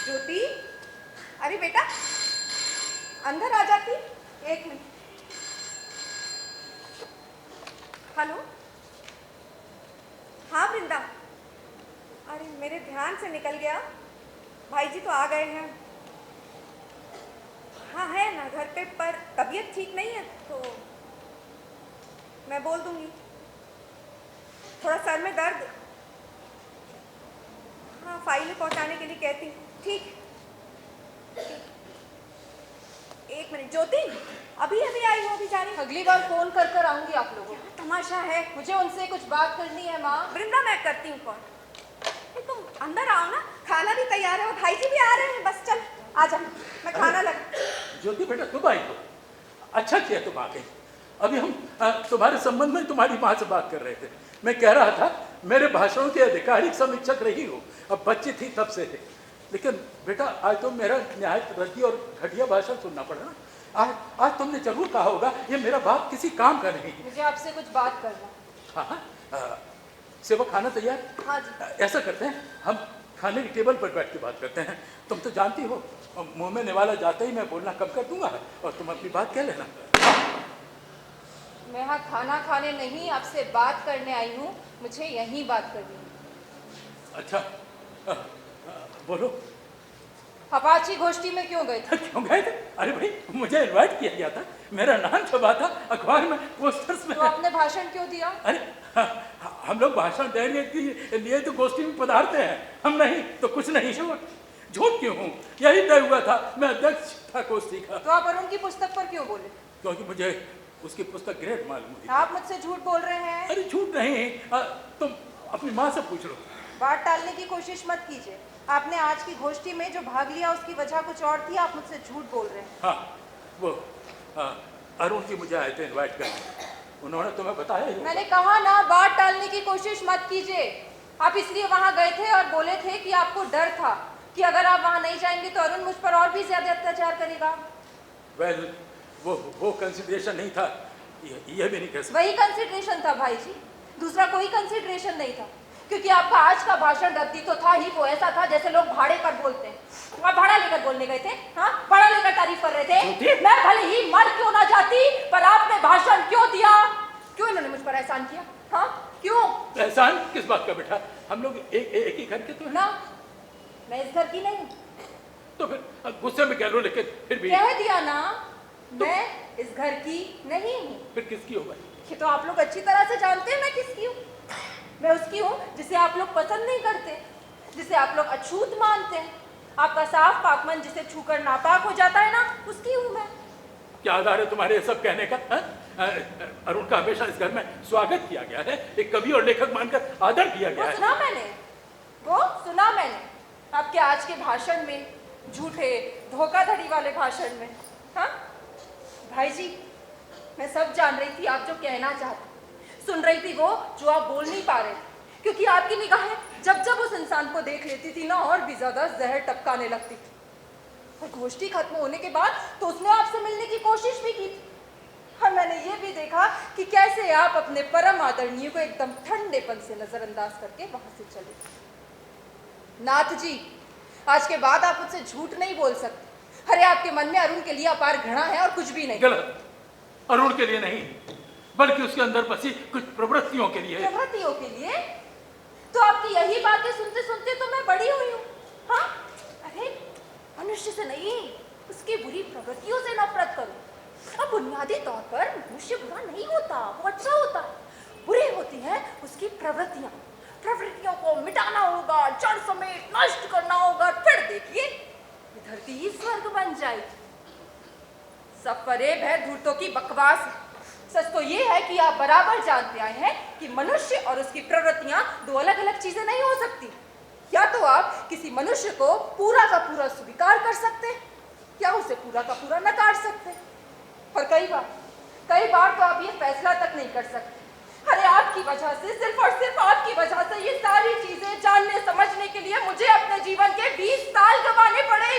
ज्योति, अरे बेटा अंदर आ जाती, एक मिनट। हेलो, हाँ वृंदा, अरे मेरे ध्यान से निकल गया, भाई जी तो आ गए हैं। हाँ है ना घर पे, पर तबीयत ठीक नहीं है तो मैं बोल दूंगी। थोड़ा सर में दर्द, हाँ फाइलें पहुंचाने के लिए कहती हूँ। ठीक, एक मिनट। ज्योति अभी आई हो, अभी जा रही? अगली बार फोन कर कर आऊंगी आप लोगों को। तमाशा है, मुझे उनसे कुछ बात करनी है माँ। वृंदा मैं करती हूँ कॉल। तुम अंदर आओ ना, खाना भी तैयार है और भाई जी भी आ रहे हैं। बस चल आ जा, मैं खाना लगा। ज्योति बेटा तुम आई हो, अच्छा किया तुम आ गई। अभी हम तुम्हारे संबंध में तुम्हारी माँ से बात कर रहे थे। मैं कह रहा था मेरे भाषणों के आधिकारिक समीक्षक रही हो, अब बच्ची थी तब से थे, लेकिन बेटा आज तो मेरा निहायत रद्दी और घटिया भाषण सुनना पड़ा ना। आज तुमने जरूर कहा होगा ये मेरा बाप किसी काम का नहीं। मुझे आपसे कुछ बात करना। हाँ हाँ, सेवा खाना तैयार? हाँ जी। ऐसा करते हैं, हम खाने की टेबल पर बैठ के बात करते हैं। तुम तो जानती हो, मुंह में निवाला जाते ही मैं बोलना कम कर दूंगा और तुम अपनी बात कह लेना। मैं यहाँ खाना खाने नहीं, आपसे बात करने आई हूँ। मुझे यहीं बात करनी है। अच्छा, बोलो। अपाची गोष्ठी में क्यों गए थे? क्यों गए थे? अरे भाई, मुझे इनवाइट किया गया था, मेरा नाम छपा था अखबार में, पोस्टर्स में। तो आपने भाषण क्यों दिया? अरे हम लोग भाषण देने के लिए तो गोष्ठी में पधारते हैं, हम नहीं तो कुछ नहीं। झूठ क्यों हूँ, यही तय हुआ था, मैं अध्यक्ष था गोष्ठी का। तो आप अरुण की पुस्तक पर क्यों बोले? क्योंकि मुझे उसकी पुस्तक ग्रेट मालूम हुई। आप मुझसे झूठ बोल रहे हैं। अरे झूठ नहीं, तुम अपनी माँ से पूछ लो। बात टालने की कोशिश मत कीजिए। आपने आज की गोष्ठी में जो भाग लिया उसकी वजह कुछ और थी, आप मुझसे झूठ बोल रहे हैं। हाँ, वो अरुण जी मुझे आए थे इनवाइट करने, उन्होंने तुम्हें बताया ही। मैंने कहा ना, बात टालने की कोशिश मत कीजिए। आप इसलिए वहां गए थे और बोले थे कि आपको डर था कि अगर आप वहां नहीं जाएंगे तो अरुण मुझ पर और भी ज्यादा अत्याचार करेगा। वेल, वो कंसिडरेशन नहीं था, ये भी नहीं कह सकता। वही कंसिडरेशन था भाई जी, दूसरा कोई कंसिडरेशन नहीं था। क्योंकि आपका आज का भाषण रद्दी तो था ही, वो ऐसा था जैसे लोग भाड़े पर बोलते हैं। आप भाड़ा लेकर बोलने गए थे, हाँ, भाड़ा लेकर तारीफ कर रहे थे। मैं भले ही मर क्यों ना जाती, पर आपने भाषण क्यों दिया? क्यों इन्होंने मुझ पर एहसान किया? हाँ, क्यों? एहसान किस बात का बेटा, हम लोग एक ही घर के तो हैं। ना, मैं इस घर की नहीं। तो फिर गुस्से में कह लो, लेकिन फिर भी कह दिया ना, मैं इस घर की नहीं हूँ। फिर किसकी होगा? ये तो आप लोग अच्छी तरह से जानते हैं मैं किसकी हूँ। मैं उसकी हूँ जिसे आप लोग पसंद नहीं करते, जिसे आप लोग अछूत मानते हैं। आपका साफ पाकमन जिसे छूकर नापाक हो जाता है ना, उसकी हूँ मैं। क्या आधार है तुम्हारे ये सब कहने का? अरुण का हमेशा इस घर में स्वागत किया गया है, एक कवि और लेखक मानकर आदर किया गया है। वो सुना मैंने आपके आज के भाषण में, झूठे धोखाधड़ी वाले भाषण में। हाँ भाई जी, मैं सब जान रही थी आप जो कहना चाहते, सुन रही थी वो जो आप बोल नहीं पा रहे, क्योंकि आपकी निगाहें जब जब उस इंसान को देख लेती थी ना, और भी ज्यादा जहर टपकाने लगती थी। और गोष्ठी खत्म होने के बाद तो उसने आपसे मिलने की कोशिश भी की थी, और मैंने ये भी देखा कि कैसे आप अपने परम आदरणीय को एकदम ठंडेपन से नजरअंदाज करके वहां से चले। नाथ जी, आज के बाद आप मुझसे झूठ नहीं बोल सकते। अरे आपके मन में अरुण के लिए अपार घृणा है और कुछ भी नहीं। गलत, अरुण के लिए नहीं, बल्कि उसके अंदर बसी कुछ प्रवृत्तियों के लिए। प्रवृत्तियों के लिए? तो आपकी यही बातें सुनते सुनते तो मैं बड़ी हुई हूँ। हाँ, अरे मनुष्य से नहीं, उसकी बुरी प्रवृत्तियों से नफरत करो। अब बुनियादी तौर पर मनुष्य बुरा नहीं होता, वो अच्छा होता है। बुरी होती है उसकी प्रवृत्तियां। प्रवृत्तियों को मिटाना होगा, जड़ समेत नष्ट करना होगा, फिर देखिए ये धरती ही स्वर्ग बन जाएगी। सब फरेब है, धूर्तों की बकवास है। सच तो ये है कि आप बराबर जानते आए हैं कि मनुष्य और उसकी प्रवृत्तियां दो अलग अलग चीजें नहीं हो सकती। या तो आप किसी मनुष्य को पूरा का पूरा स्वीकार कर सकते हैं, या उसे पूरा का पूरा नकार सकते हैं। और कई बार तो आप ये फैसला तक नहीं कर सकते। अरे आपकी वजह से, सिर्फ और सिर्फ आपकी वजह से ये सारी चीजें जानने समझने के लिए मुझे अपने जीवन के 20 साल गंवाने पड़े।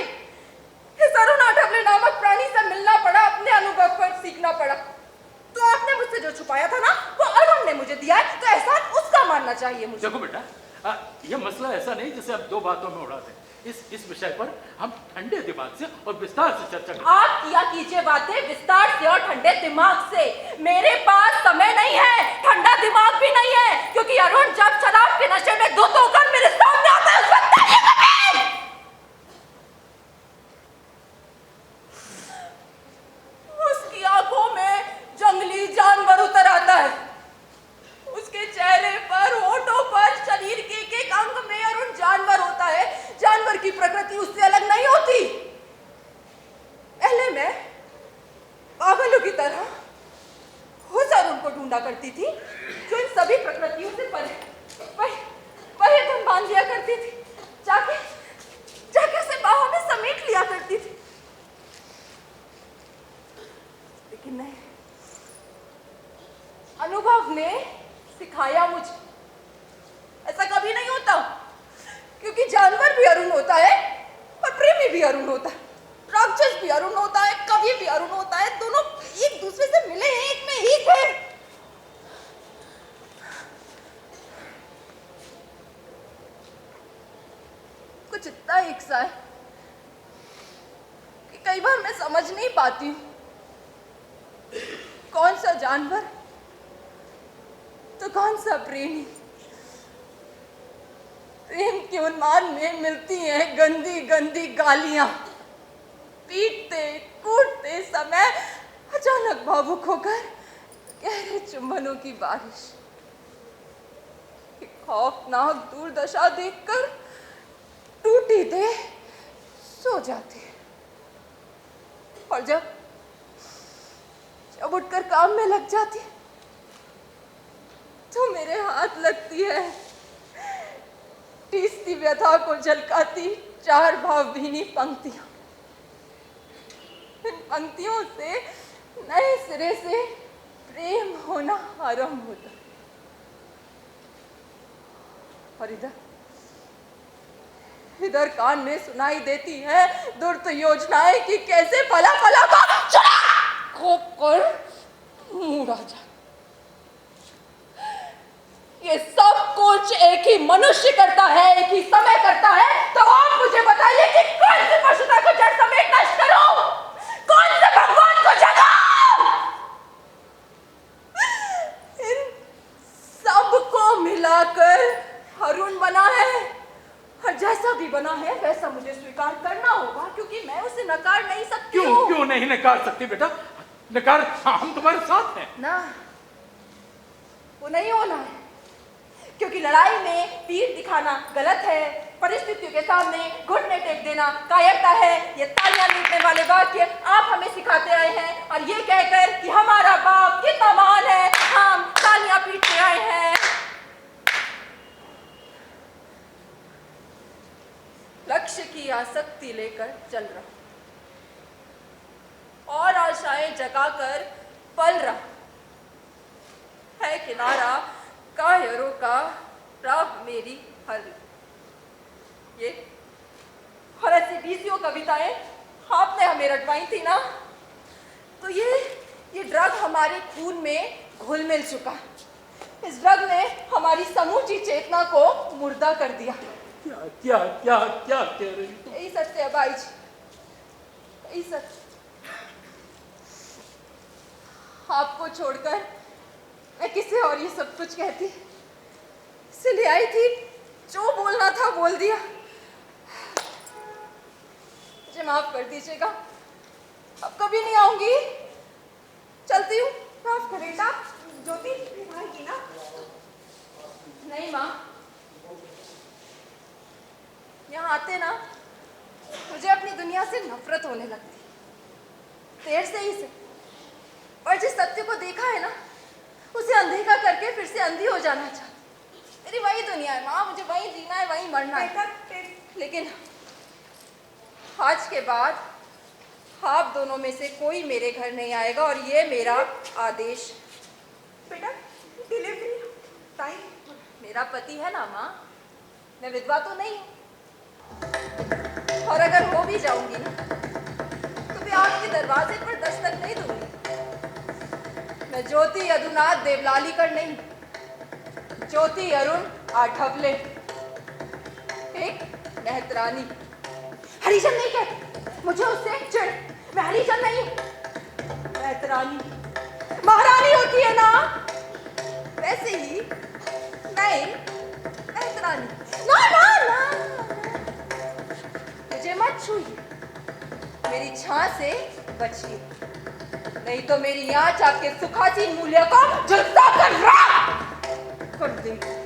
इस अरुण आठवले नामक प्राणी से मिलना पड़ा, अपने अनुभव पर सीखना पड़ा। तो आपने मुझसे जो छुपाया था ना, वो अरुण ने मुझे दिया है, तो एहसान उसका मानना चाहिए मुझे। देखो बेटा, ये मसला ऐसा नहीं जिसे आप दो बातों में उड़ा दें। इस विषय पर हम ठंडे दिमाग से और विस्तार से चर्चा करें। आप किया कीजिए बातें विस्तार से और ठंडे दिमाग से। मेरे पास समय नहीं है, ठंडा दिमाग भी नहीं है, क्योंकि अरुण जब शराब के नशे में धुत होकर मेरे सामने आता है, उस वक्त उसकी आंखों में जंगली जानवर उतर आता है। उसके चेहरे पर, होठों पर, शरीर के एक अंग में अरुण जानवर होता है। जानवर की प्रकृति उससे अलग नहीं होती। पहले मैं पागलों की तरह उस अरुण को ढूंढा करती थी जो इन सभी प्रकृतियों से परे धन बांध लिया करती थी, जाके उसे बाहों में समेट लिया करती थी। लेकिन नहीं, अनुभव ने सिखाया मुझे ऐसा कभी नहीं होता, क्योंकि जानवर भी अरुण होता है और प्रेमी भी अरुण होता है, राक्षस भी अरुण होता है, कवि भी अरुण होता है। दोनों एक दूसरे से मिले हैं, एक में ही थे। एक सा है कि कई बार मैं समझ नहीं पाती हूँ कौन सा जानवर तो कौन सा प्रेमी। प्रेम के उन्माद में मिलती हैं गंदी गंदी गालियां, पीटते कूटते समय अचानक भावुक होकर गहरे चुंबनों की बारिश। एक खौफनाक दुर्दशा देखकर टूटी देह सो जाती है और जब उठकर काम में लग जाती है तो मेरे हाथ लगती है टीसती व्यथा को झलकाती 4 भावभीनी पंक्तियां। इन पंक्तियों से नए सिरे से प्रेम होना आरंभ होता और इधर कान में सुनाई देती है दुर्त योजनाएं कि कैसे फला फला का चुरा खोप कर मुड़ा जाए। ये सब कुछ एक ही मनुष्य करता है, एक ही समय करता है। तो आप मुझे बताइए कि कौन सी पशुता को जड़ समेत नष्ट करूं, कौन से भगवान को जगाऊं? इन सब को मिलाकर अरुण बना है और जैसा भी बना है वैसा मुझे स्वीकार करना होगा क्योंकि मैं उसे नकार नहीं सकती। क्यों नहीं नकार सकती बेटा? नकार, हम तुम्हारे साथ हैं ना। वो नहीं होना है क्योंकि लड़ाई में तीर दिखाना गलत है, परिस्थितियों के सामने घुटने टेक देना कायरता है। ये तालियां लूटने वाले वाक्य आप हमें सिखाते आए हैं और ये कहकर कि हमारा बाप कितना महान है हम तालियां पीटते आए हैं। लक्ष्य की आसक्ति लेकर चल रहा और आशाएं जगाकर पल रहा है किनारा कायरों का राग मेरी हर। ये और ऐसी 20 कविताएं आपने हमें रटवाई थी ना, तो ये ड्रग हमारे खून में घुल मिल चुका। इस ड्रग ने हमारी समूची चेतना को मुर्दा कर दिया। क्या क्या क्या क्या कह रही हो? यही सत्य है भाई जी, यही सत्य। आपको छोड़कर मैं किसे और ये सब कुछ कहती, इसलिए आई थी, जो बोलना था बोल दिया। मुझे माफ कर दीजिएगा, अब कभी नहीं आऊंगी, चलती हूँ। माफ कर बेटा, ज्योति भाई ना। नहीं माँ, यहाँ आते ना मुझे अपनी दुनिया से नफरत होने लगती, देर से ही से। और जिस सत्य को देखा है ना उसे अनदेखा करके फिर से अंधी हो जाना चाहती। मेरी वही दुनिया है माँ, मुझे वही जीना है, वही मरना है। लेकिन आज के बाद आप दोनों में से कोई मेरे घर नहीं आएगा और ये मेरा आदेश। बेटा डिलीवरी टाइम, मेरा पति है ना माँ, मैं विधवा तो नहीं हूँ। और अगर हो भी जाऊंगी ना तो भी आपके दरवाजे पर दस्तक नहीं दूंगी। मैं ज्योति यदुनाथ देवलालीकर नहीं, ज्योति अरुण आठवले, एक मेहतरानी। हरिजन नहीं कहती, मुझे उससे चिढ़। मैं हरिजन नहीं हूँ, मेहतरानी। महारानी होती है ना वैसे ही नहीं, मेहतरानी। ना ना ना, मुझे मत छूइए, मेरी छां से बचिए, नहीं तो मेरी यहाँ जाके सुखासीन मूल्य को झुलसा कर राख कर देगी।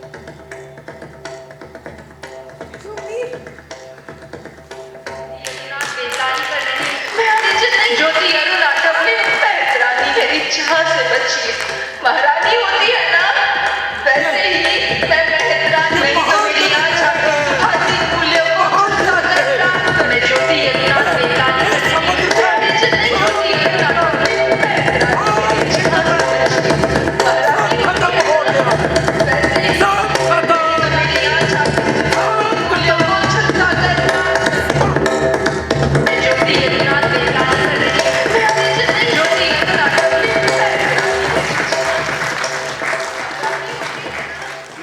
ज्योति अरुण आठवले मेहतरानी, मेरी चाह से बचिए, महारानी होती है ना वैसे ही मैं मेहतरानी, नहीं तो मेरी यहाँ जाके सुखासीन मूल्य को झुलसा कर राख। मैं ज्योति अरुण मेहतरानी, नहीं होती है ना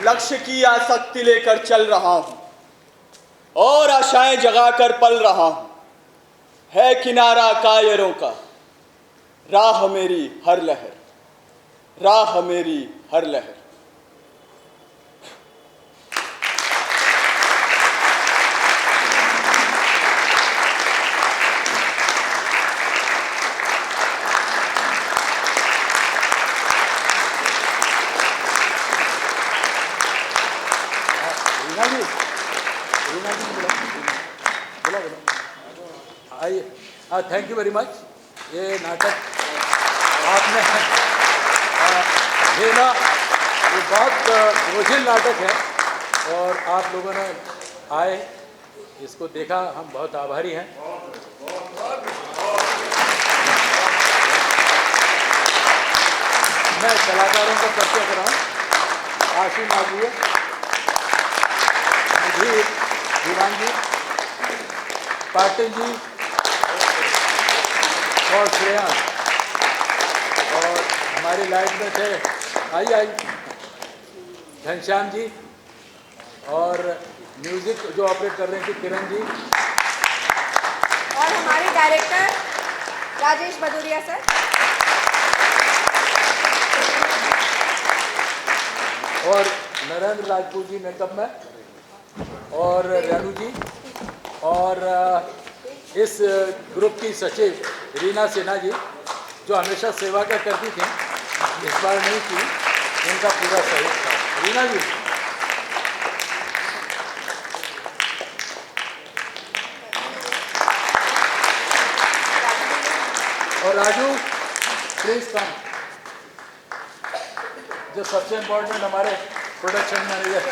लक्ष्य की आसक्ति लेकर चल रहा हूं और आशाएं जगाकर पल रहा हूं। है किनारा कायरों का, राह मेरी हर लहर, राह मेरी हर लहर। आइए। Thank you very much. ये नाटक आपने ये ना ये बहुत बोझिल नाटक है और आप लोगों ने आए इसको देखा, हम बहुत आभारी हैं। मैं कलाकारों का परिचय कराऊं। आशु नागुए, मुझे दीवान जी, पाटिल जी और श्रेयांश, और हमारी लाइट में थे आइए घनश्याम जी, और म्यूजिक जो ऑपरेट कर रहे थे किरण जी, और हमारे डायरेक्टर राजेश भदौरिया सर, और नरेंद्र राजपूत जी मेकअप में, और रेणु जी, और इस ग्रुप की सचिव रीना सिन्हा जी जो हमेशा सेवा का करती थी, इस बार नहीं की, इनका पूरा सहयोग था। रीना जी, और राजू प्लीज कम, जो सबसे इम्पोर्टेंट हमारे production manager.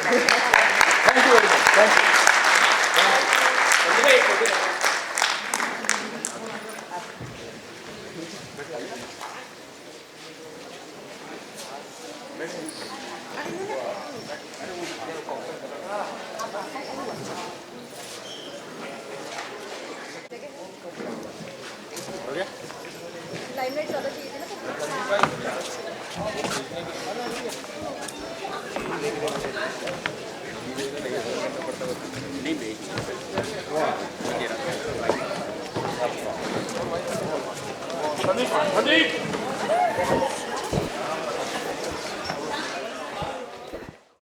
Thank you very much. Thank you. Limelight ज़्यादा चाहिए थी ना। प्रदीप